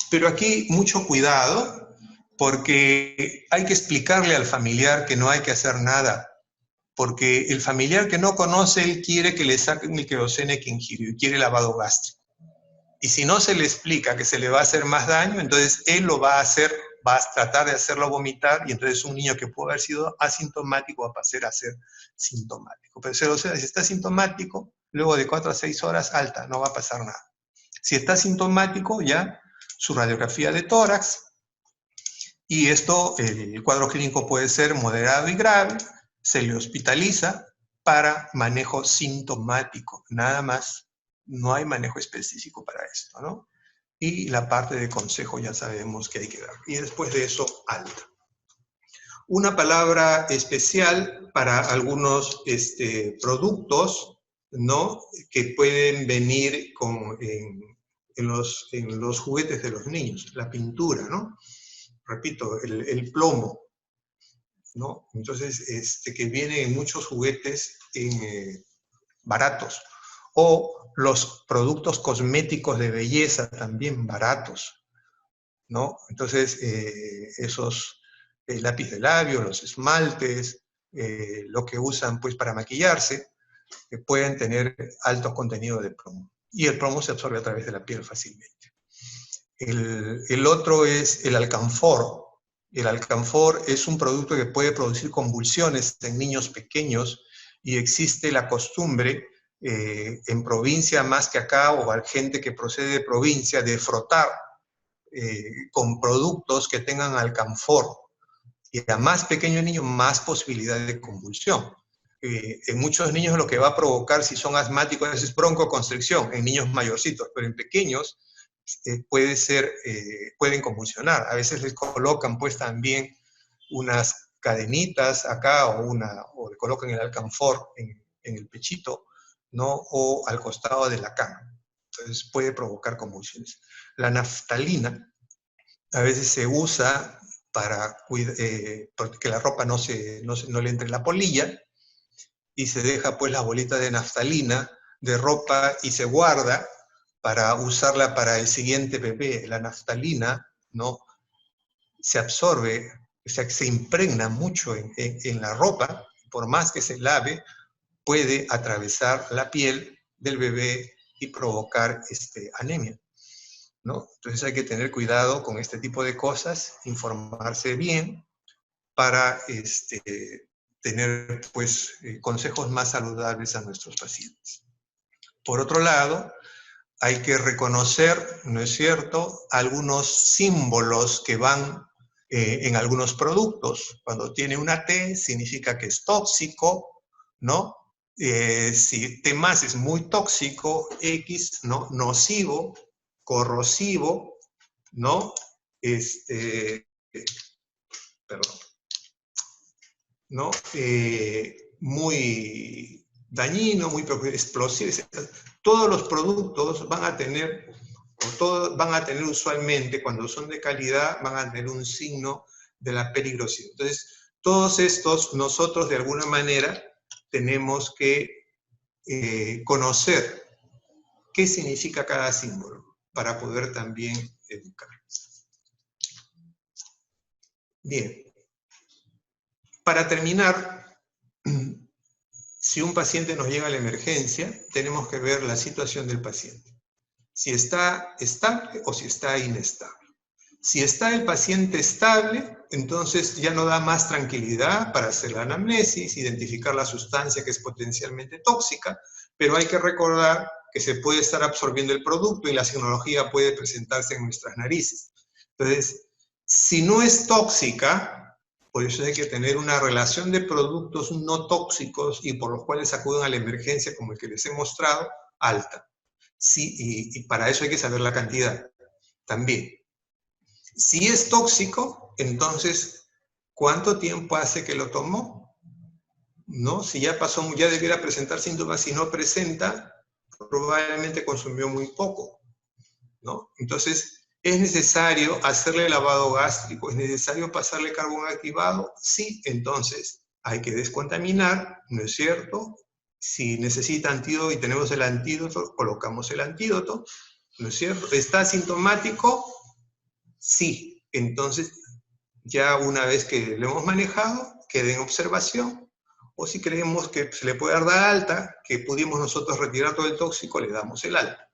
Pero aquí mucho cuidado, porque hay que explicarle al familiar que no hay que hacer nada, porque el familiar que no conoce, él quiere que le saquen el queroseno que ingirió, quiere lavado gástrico. Y si no se le explica que se le va a hacer más daño, entonces él lo va a hacer, va a tratar de hacerlo vomitar, y entonces un niño que puede haber sido asintomático va a pasar a ser sintomático. Pero si está sintomático, luego de 4 a 6 horas, alta, no va a pasar nada. Si está sintomático, ya su radiografía de tórax, y esto, el cuadro clínico puede ser moderado y grave, se le hospitaliza para manejo sintomático, nada más, no hay manejo específico para esto, ¿no? Y la parte de consejo ya sabemos que hay que dar. Y después de eso, alta. Una palabra especial para algunos productos, ¿no? Que pueden venir en los juguetes de los niños, la pintura, ¿no? Repito, el plomo, ¿no? Entonces, que viene en muchos juguetes baratos. O los productos cosméticos de belleza también baratos, ¿no? Entonces, esos lápiz de labio, los esmaltes, lo que usan pues para maquillarse, pueden tener alto contenido de plomo. Y el plomo se absorbe a través de la piel fácilmente. El otro es el alcanfor. El alcanfor es un producto que puede producir convulsiones en niños pequeños y existe la costumbre en provincia más que acá, o a gente que procede de provincia, de frotar con productos que tengan alcanfor. Y a más pequeño el niño, más posibilidad de convulsión. En muchos niños lo que va a provocar, si son asmáticos, es broncoconstricción, en niños mayorcitos, pero en pequeños pueden convulsionar. A veces les colocan pues también unas cadenitas acá, o le colocan el alcanfor en el pechito, ¿no? O al costado de la cama. Entonces puede provocar convulsiones. La naftalina a veces se usa para que la ropa no le entre la polilla, y se deja pues la bolita de naftalina de ropa y se guarda para usarla para el siguiente bebé. La naftalina, ¿no? Se absorbe, o sea, que se impregna mucho en la ropa, por más que se lave, puede atravesar la piel del bebé y provocar anemia, ¿no? Entonces hay que tener cuidado con este tipo de cosas, informarse bien para tener pues consejos más saludables a nuestros pacientes. Por otro lado, hay que reconocer, ¿no es cierto?, algunos símbolos que van en algunos productos. Cuando tiene una T, significa que es tóxico, ¿no? Si T más es muy tóxico, X, ¿no? Nocivo, corrosivo, ¿no? Perdón, ¿no? Muy dañino, muy explosivo. Todos los productos van a tener, usualmente, cuando son de calidad, van a tener un signo de la peligrosidad. Entonces, todos estos, nosotros de alguna manera tenemos que conocer qué significa cada símbolo para poder también educar. Bien. Para terminar, si un paciente nos llega a la emergencia, tenemos que ver la situación del paciente. Si está estable o si está inestable. Si está el paciente estable, entonces ya no da más tranquilidad para hacer la anamnesis, identificar la sustancia que es potencialmente tóxica, pero hay que recordar que se puede estar absorbiendo el producto y la signología puede presentarse en nuestras narices. Entonces, si no es tóxica, por eso hay que tener una relación de productos no tóxicos y por los cuales acuden a la emergencia, como el que les he mostrado, alta. Sí, y para eso hay que saber la cantidad también. Si es tóxico, entonces, ¿cuánto tiempo hace que lo tomó? ¿No? Si ya pasó, ya debiera presentar síntomas. Si no presenta, probablemente consumió muy poco, ¿no? Entonces, ¿es necesario hacerle lavado gástrico? ¿Es necesario pasarle carbón activado? Sí, entonces hay que descontaminar, ¿no es cierto? Si necesita antídoto y tenemos el antídoto, colocamos el antídoto, ¿no es cierto? ¿Está asintomático? Sí. Entonces, ya una vez que lo hemos manejado, queda en observación, o si creemos que se le puede dar alta, que pudimos nosotros retirar todo el tóxico, le damos el alta.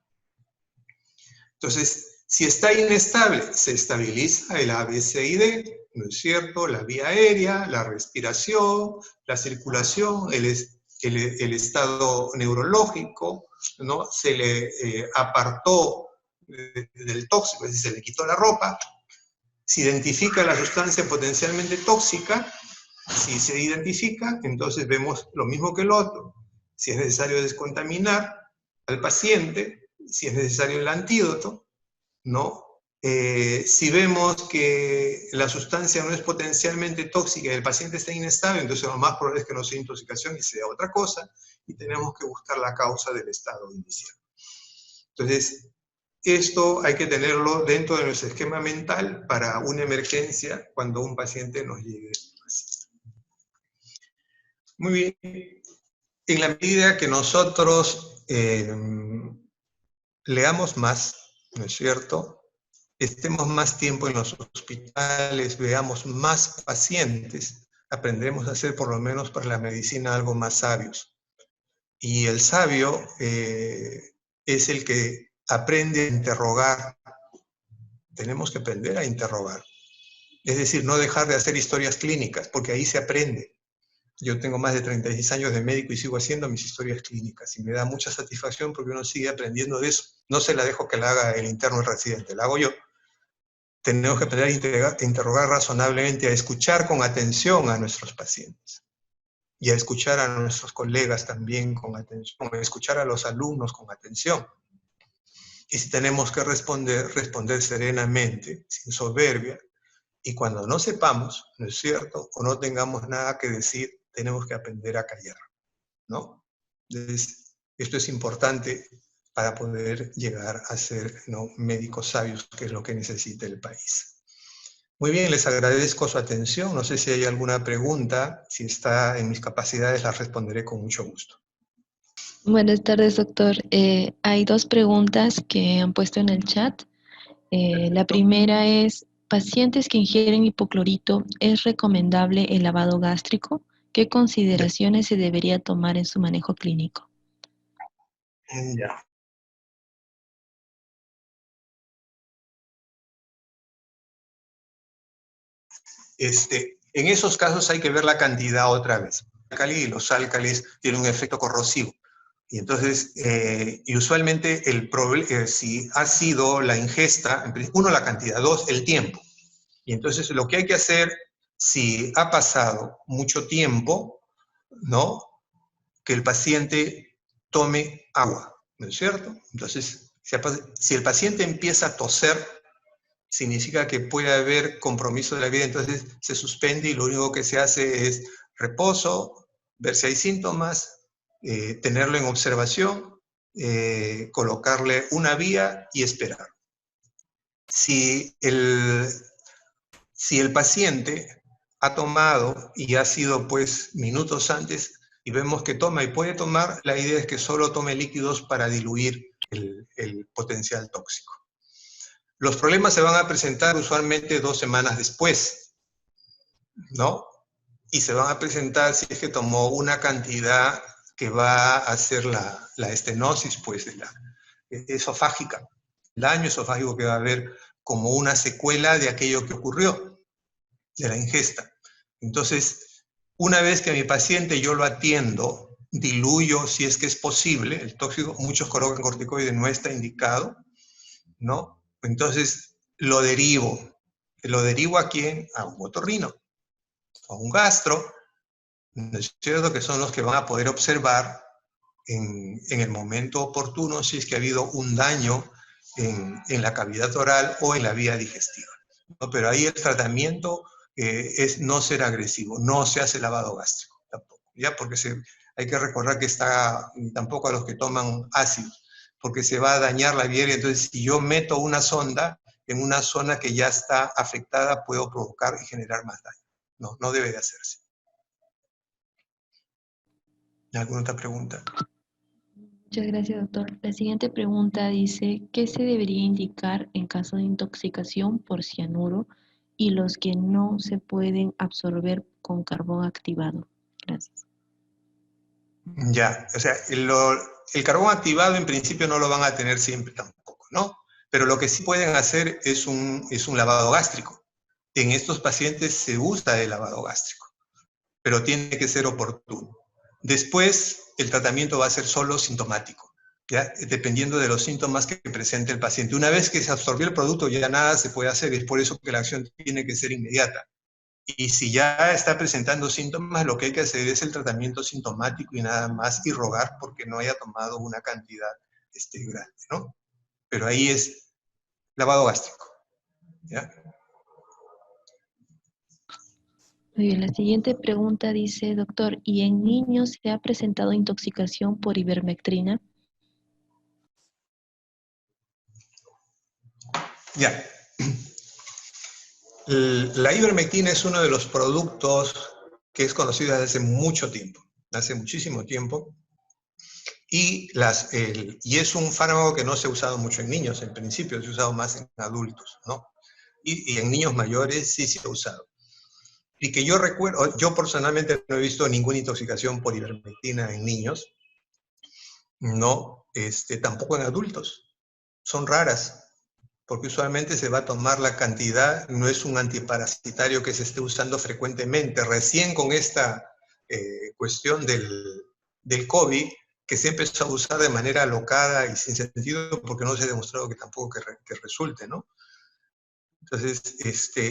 Entonces, si está inestable, se estabiliza el A, B, C y D, ¿no es cierto? La vía aérea, la respiración, la circulación, el estado neurológico, ¿no? Se le apartó del tóxico, es decir, se le quitó la ropa, se identifica la sustancia potencialmente tóxica. Si se identifica, entonces vemos lo mismo que el otro. Si es necesario descontaminar al paciente, si es necesario el antídoto, ¿no? Si vemos que la sustancia no es potencialmente tóxica y el paciente está inestable, entonces lo más probable es que no sea intoxicación y sea otra cosa, y tenemos que buscar la causa del estado inicial. Entonces, esto hay que tenerlo dentro de nuestro esquema mental para una emergencia cuando un paciente nos llegue así. Muy bien. En la medida que nosotros leamos más, ¿no es cierto?, estemos más tiempo en los hospitales, veamos más pacientes, aprenderemos a ser por lo menos para la medicina algo más sabios. Y el sabio es el que aprende a interrogar. Tenemos que aprender a interrogar. Es decir, no dejar de hacer historias clínicas, porque ahí se aprende. Yo tengo más de 36 años de médico y sigo haciendo mis historias clínicas y me da mucha satisfacción porque uno sigue aprendiendo de eso. No se la dejo que la haga el interno residente, la hago yo. Tenemos que aprender a interrogar razonablemente, a escuchar con atención a nuestros pacientes y a escuchar a nuestros colegas también con atención, a escuchar a los alumnos con atención. Y si tenemos que responder, responder serenamente, sin soberbia. Y cuando no sepamos, ¿no es cierto?, o no tengamos nada que decir, tenemos que aprender a callar, ¿no? Entonces, esto es importante para poder llegar a ser, ¿no?, médicos sabios, que es lo que necesita el país. Muy bien, les agradezco su atención. No sé si hay alguna pregunta. Si está en mis capacidades, las responderé con mucho gusto. Buenas tardes, doctor. Hay dos preguntas que han puesto en el chat. La primera es, ¿pacientes que ingieren hipoclorito es recomendable el lavado gástrico? ¿Qué consideraciones se debería tomar en su manejo clínico? Ya. En esos casos hay que ver la cantidad otra vez. Y los álcalis tienen un efecto corrosivo. Y entonces, y usualmente si ha sido la ingesta, uno, la cantidad, dos, el tiempo. Y entonces lo que hay que hacer, si ha pasado mucho tiempo, ¿no?, que el paciente tome agua, ¿no es cierto? Entonces, si el paciente empieza a toser, significa que puede haber compromiso de la vida, entonces se suspende y lo único que se hace es reposo, ver si hay síntomas, tenerlo en observación, colocarle una vía y esperar. Si el paciente ha tomado y ha sido pues minutos antes y vemos que toma y puede tomar, la idea es que solo tome líquidos para diluir el potencial tóxico. Los problemas se van a presentar usualmente 2 semanas después, ¿no? Y se van a presentar si es que tomó una cantidad que va a hacer la estenosis, pues, esofágica, el daño esofágico que va a haber como una secuela de aquello que ocurrió, de la ingesta. Entonces, una vez que a mi paciente yo lo atiendo, diluyo, si es que es posible, el tóxico, muchos colocan corticoide, no está indicado, ¿no? Entonces, lo derivo. ¿Lo derivo a quién? A un otorrino, a un gastro, ¿no es cierto?, que son los que van a poder observar en el momento oportuno si es que ha habido un daño en la cavidad oral o en la vía digestiva, ¿no? Pero ahí el tratamiento es no ser agresivo, no se hace lavado gástrico tampoco, ¿ya? Porque hay que recordar que tampoco a los que toman ácidos, porque se va a dañar la vía, entonces si yo meto una sonda en una zona que ya está afectada, puedo provocar y generar más daño. No, no debe de hacerse. ¿Alguna otra pregunta? Muchas gracias, doctor. La siguiente pregunta dice, ¿qué se debería indicar en caso de intoxicación por cianuro y los que no se pueden absorber con carbón activado? Gracias. Ya, o sea, el carbón activado en principio no lo van a tener siempre tampoco, ¿no? Pero lo que sí pueden hacer es un lavado gástrico. En estos pacientes se usa el lavado gástrico, pero tiene que ser oportuno. Después, el tratamiento va a ser solo sintomático. ¿ya? Dependiendo de los síntomas que presente el paciente. Una vez que se absorbió el producto, ya nada se puede hacer, es por eso que la acción tiene que ser inmediata. Y si ya está presentando síntomas, lo que hay que hacer es el tratamiento sintomático y nada más, y rogar porque no haya tomado una cantidad grande, ¿no? Pero ahí es lavado gástrico, ¿ya? Muy bien, la siguiente pregunta dice, doctor, ¿y en niños se ha presentado intoxicación por ivermectrina? Ya. La ivermectina es uno de los productos que es conocido desde hace mucho tiempo, hace muchísimo tiempo, y es un fármaco que no se ha usado mucho en niños, en principio se ha usado más en adultos, ¿no? Y en niños mayores sí se ha usado. Y que yo recuerdo, yo personalmente no he visto ninguna intoxicación por ivermectina en niños, no, tampoco en adultos. Son raras, porque usualmente se va a tomar la cantidad, no es un antiparasitario que se esté usando frecuentemente. Recién con esta cuestión del COVID, que se empezó a usar de manera alocada y sin sentido, porque no se ha demostrado que tampoco que resulte, ¿no? Entonces,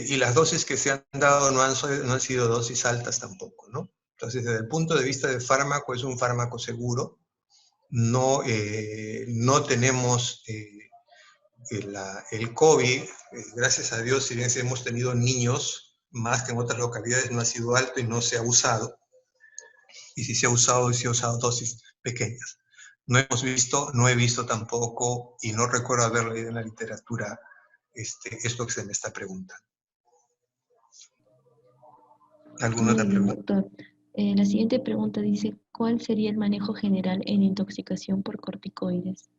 y las dosis que se han dado no han sido dosis altas tampoco, ¿no? Entonces, desde el punto de vista del fármaco, es un fármaco seguro. No, no tenemos el COVID, gracias a Dios, si bien hemos tenido niños, más que en otras localidades, no ha sido alto y no se ha usado. Y si se ha usado, se ha usado dosis pequeñas. No he visto tampoco, y no recuerdo haber leído en la literatura esto que se me está preguntando. ¿Alguna Muy otra bien, pregunta? doctor. La siguiente pregunta dice, ¿cuál sería el manejo general en intoxicación por corticoides?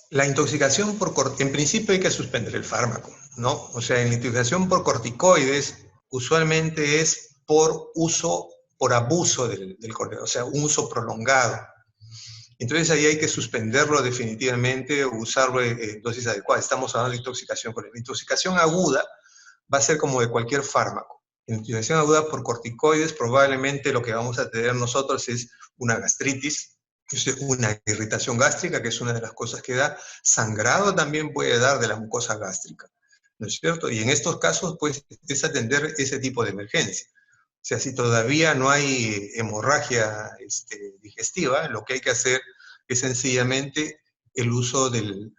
La intoxicación en principio hay que suspender el fármaco, ¿no? O sea, en la intoxicación por corticoides usualmente es por uso, por abuso del corticoide, o sea, un uso prolongado. Entonces ahí hay que suspenderlo definitivamente o usarlo en dosis adecuadas. Estamos hablando de intoxicación con la intoxicación aguda, va a ser como de cualquier fármaco. En intoxicación aguda por corticoides probablemente lo que vamos a tener nosotros es una gastritis, una irritación gástrica, que es una de las cosas que da. Sangrado también puede dar de la mucosa gástrica, ¿no es cierto? Y en estos casos, pues, es atender ese tipo de emergencia. O sea, si todavía no hay hemorragia digestiva, lo que hay que hacer es sencillamente el uso del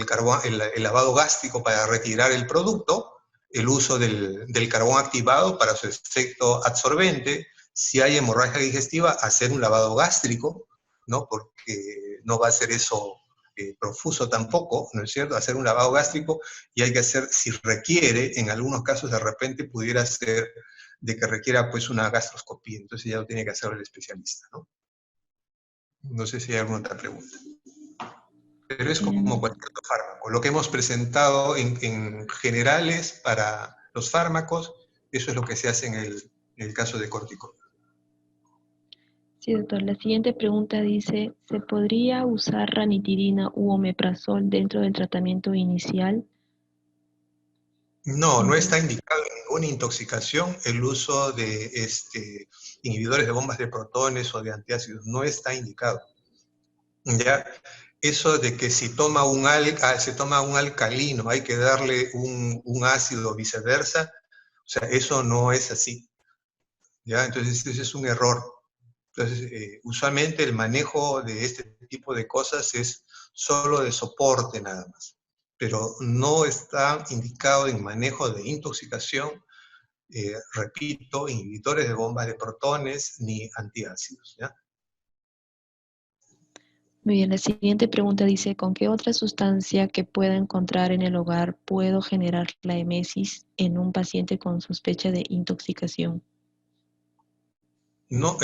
carbón, el lavado gástrico para retirar el producto, el uso del carbón activado para su efecto absorbente. Si hay hemorragia digestiva, hacer un lavado gástrico, ¿no? Porque no va a ser eso profuso tampoco, ¿no es cierto? Hacer un lavado gástrico, y hay que hacer, si requiere, en algunos casos de repente pudiera ser de que requiera pues una gastroscopía, entonces ya lo tiene que hacer el especialista, ¿no? No sé si hay alguna otra pregunta. Pero es como cualquier otro fármaco. Lo que hemos presentado en generales para los fármacos, eso es lo que se hace en el caso de corticoides. Sí, doctor. La siguiente pregunta dice, ¿se podría usar ranitidina u omeprazol dentro del tratamiento inicial? No, no está indicado en ninguna intoxicación el uso de inhibidores de bombas de protones o de antiácidos. No está indicado. ¿Ya? Eso de que si se toma un alcalino, hay que darle un ácido o viceversa, o sea, eso no es así. ¿Ya? Entonces, ese es un error. Entonces, usualmente el manejo de este tipo de cosas es solo de soporte nada más, pero no está indicado en manejo de intoxicación, repito, inhibidores de bombas de protones ni antiácidos, ¿ya? Muy bien, la siguiente pregunta dice, ¿con qué otra sustancia que pueda encontrar en el hogar puedo generar la emesis en un paciente con sospecha de intoxicación? No,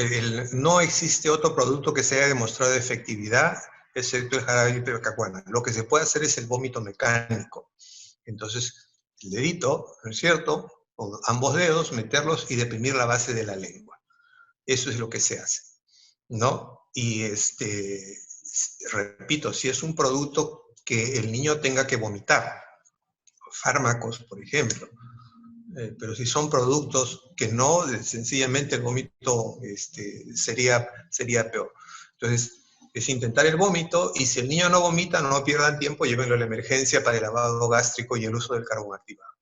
no existe otro producto que se haya demostrado efectividad, excepto el jarabe de ipecacuana. Lo que se puede hacer es el vómito mecánico. Entonces, el dedito, ¿no es cierto? O ambos dedos, meterlos y deprimir la base de la lengua. Eso es lo que se hace, ¿no? Y repito, si es un producto que el niño tenga que vomitar, fármacos, por ejemplo, pero si son productos que no, sencillamente el vómito sería peor. Entonces, es intentar el vómito, y si el niño no vomita, no pierdan tiempo, llévenlo a la emergencia para el lavado gástrico y el uso del carbón activado.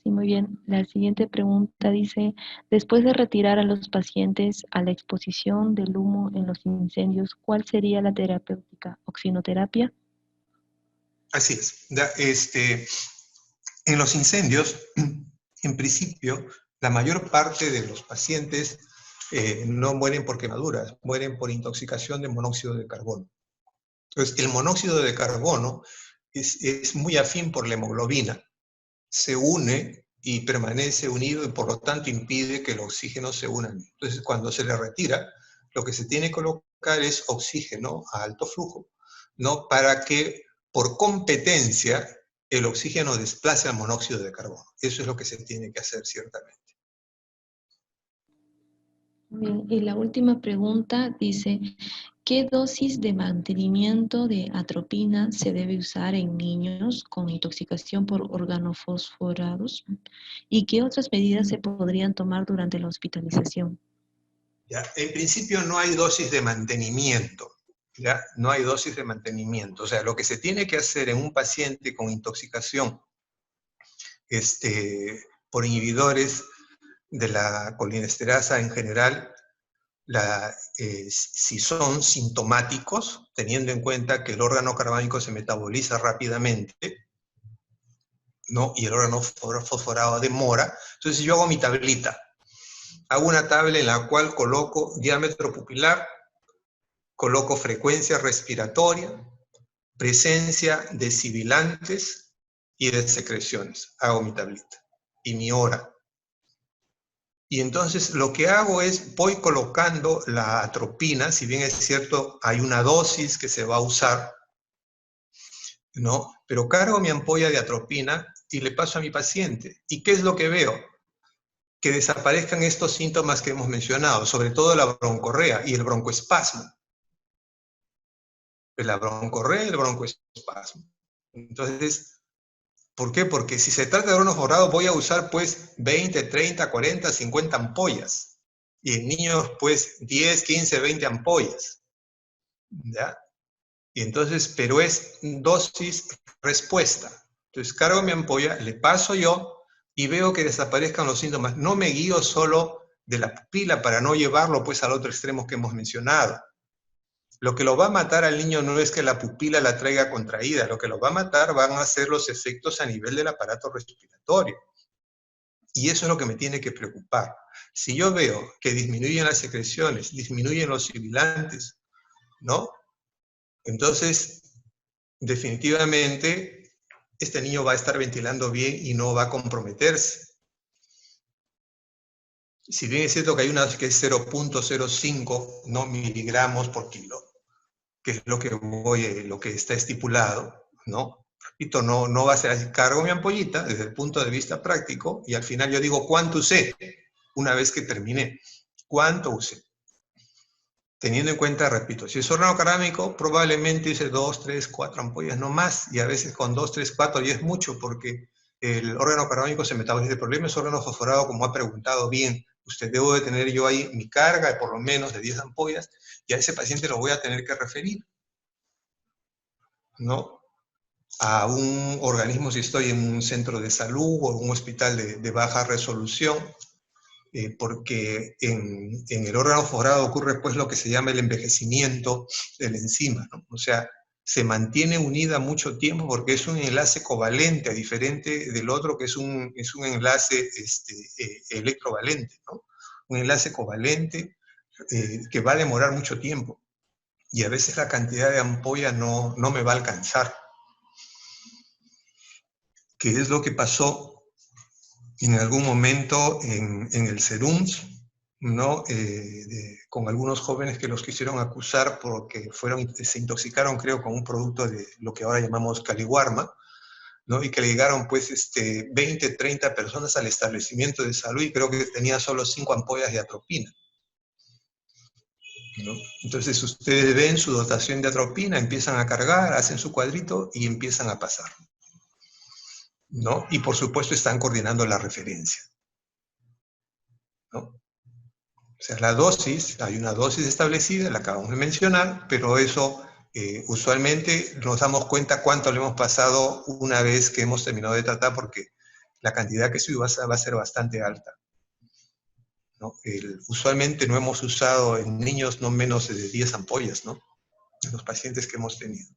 Sí, muy bien. La siguiente pregunta dice, después de retirar a los pacientes a la exposición del humo en los incendios, ¿cuál sería la terapéutica? ¿Oxinoterapia? Así es. En los incendios, en principio, la mayor parte de los pacientes no mueren por quemaduras, mueren por intoxicación de monóxido de carbono. Entonces, el monóxido de carbono es muy afín por la hemoglobina, se une y permanece unido, y por lo tanto impide que el oxígeno se una. Entonces, cuando se le retira, lo que se tiene que colocar es oxígeno a alto flujo, ¿no? Para que por competencia el oxígeno desplace al monóxido de carbono. Eso es lo que se tiene que hacer ciertamente. Bien, y la última pregunta dice, ¿qué dosis de mantenimiento de atropina se debe usar en niños con intoxicación por organofosforados? ¿Y qué otras medidas se podrían tomar durante la hospitalización? ¿Ya? En principio no hay dosis de mantenimiento. ¿Ya? No hay dosis de mantenimiento. O sea, lo que se tiene que hacer en un paciente con intoxicación por inhibidores de la colinesterasa en general, si son sintomáticos, teniendo en cuenta que el órgano carbánico se metaboliza rápidamente, ¿no? Y el órgano fosforado demora, entonces yo hago mi tablita. Hago una tabla en la cual coloco diámetro pupilar, coloco frecuencia respiratoria, presencia de sibilantes y de secreciones. Hago mi tablita. Y mi hora. Y entonces lo que hago es, voy colocando la atropina, si bien es cierto, hay una dosis que se va a usar, ¿no? Pero cargo mi ampolla de atropina y le paso a mi paciente. ¿Y qué es lo que veo? Que desaparezcan estos síntomas que hemos mencionado, sobre todo la broncorrea y el broncoespasmo. La broncorrea y el broncoespasmo. Entonces, ¿por qué? Porque si se trata de órgano forrado, voy a usar pues 20, 30, 40, 50 ampollas. Y en niños pues 10, 15, 20 ampollas. ¿Ya? Y entonces, pero es dosis respuesta. Entonces cargo mi ampolla, le paso yo y veo que desaparezcan los síntomas. No me guío solo de la pupila para no llevarlo pues al otro extremo que hemos mencionado. Lo que lo va a matar al niño no es que la pupila la traiga contraída, lo que lo va a matar van a ser los efectos a nivel del aparato respiratorio. Y eso es lo que me tiene que preocupar. Si yo veo que disminuyen las secreciones, disminuyen los sibilantes, ¿no? Entonces, definitivamente, este niño va a estar ventilando bien y no va a comprometerse. Si bien es cierto que hay una que es 0.05, ¿no? miligramos por kilo, que es lo que está estipulado, ¿no? Repito, no va a ser así. Cargo mi ampollita desde el punto de vista práctico y al final yo digo, ¿cuánto usé? Una vez que terminé, ¿cuánto usé? Teniendo en cuenta, repito, si es órgano carbánico, probablemente use 2, 3, 4 ampollas, no más, y a veces con 2, 3, 4 ya es mucho, porque el órgano carbánico se metaboliza. El problema es órgano fosforado, como ha preguntado bien. Usted, debo de tener yo ahí mi carga de por lo menos de 10 ampollas, y a ese paciente lo voy a tener que referir, ¿no? A un organismo, si estoy en un centro de salud o en un hospital de baja resolución, porque en el órgano fosforado ocurre pues lo que se llama el envejecimiento de la enzima, ¿no? O sea, se mantiene unida mucho tiempo porque es un enlace covalente, a diferente del otro que es un enlace electrovalente, ¿no? Un enlace covalente que va a demorar mucho tiempo y a veces la cantidad de ampolla no me va a alcanzar. ¿Qué es lo que pasó en algún momento en el SERUMS, ¿no? Con algunos jóvenes que los quisieron acusar porque se intoxicaron, creo, con un producto de lo que ahora llamamos caliwarma, ¿no? Y que le llegaron, pues, 20, 30 personas al establecimiento de salud y creo que tenía solo 5 ampollas de atropina, ¿no? Entonces ustedes ven su dotación de atropina, empiezan a cargar, hacen su cuadrito y empiezan a pasar, ¿no? Y por supuesto están coordinando la referencia, ¿no? sea, la dosis, hay una dosis establecida, la acabamos de mencionar, pero eso usualmente nos damos cuenta cuánto le hemos pasado una vez que hemos terminado de tratar, porque la cantidad que se usa va a ser bastante alta, ¿no? Usualmente no hemos usado en niños no menos de 10 ampollas, ¿no? En los pacientes que hemos tenido.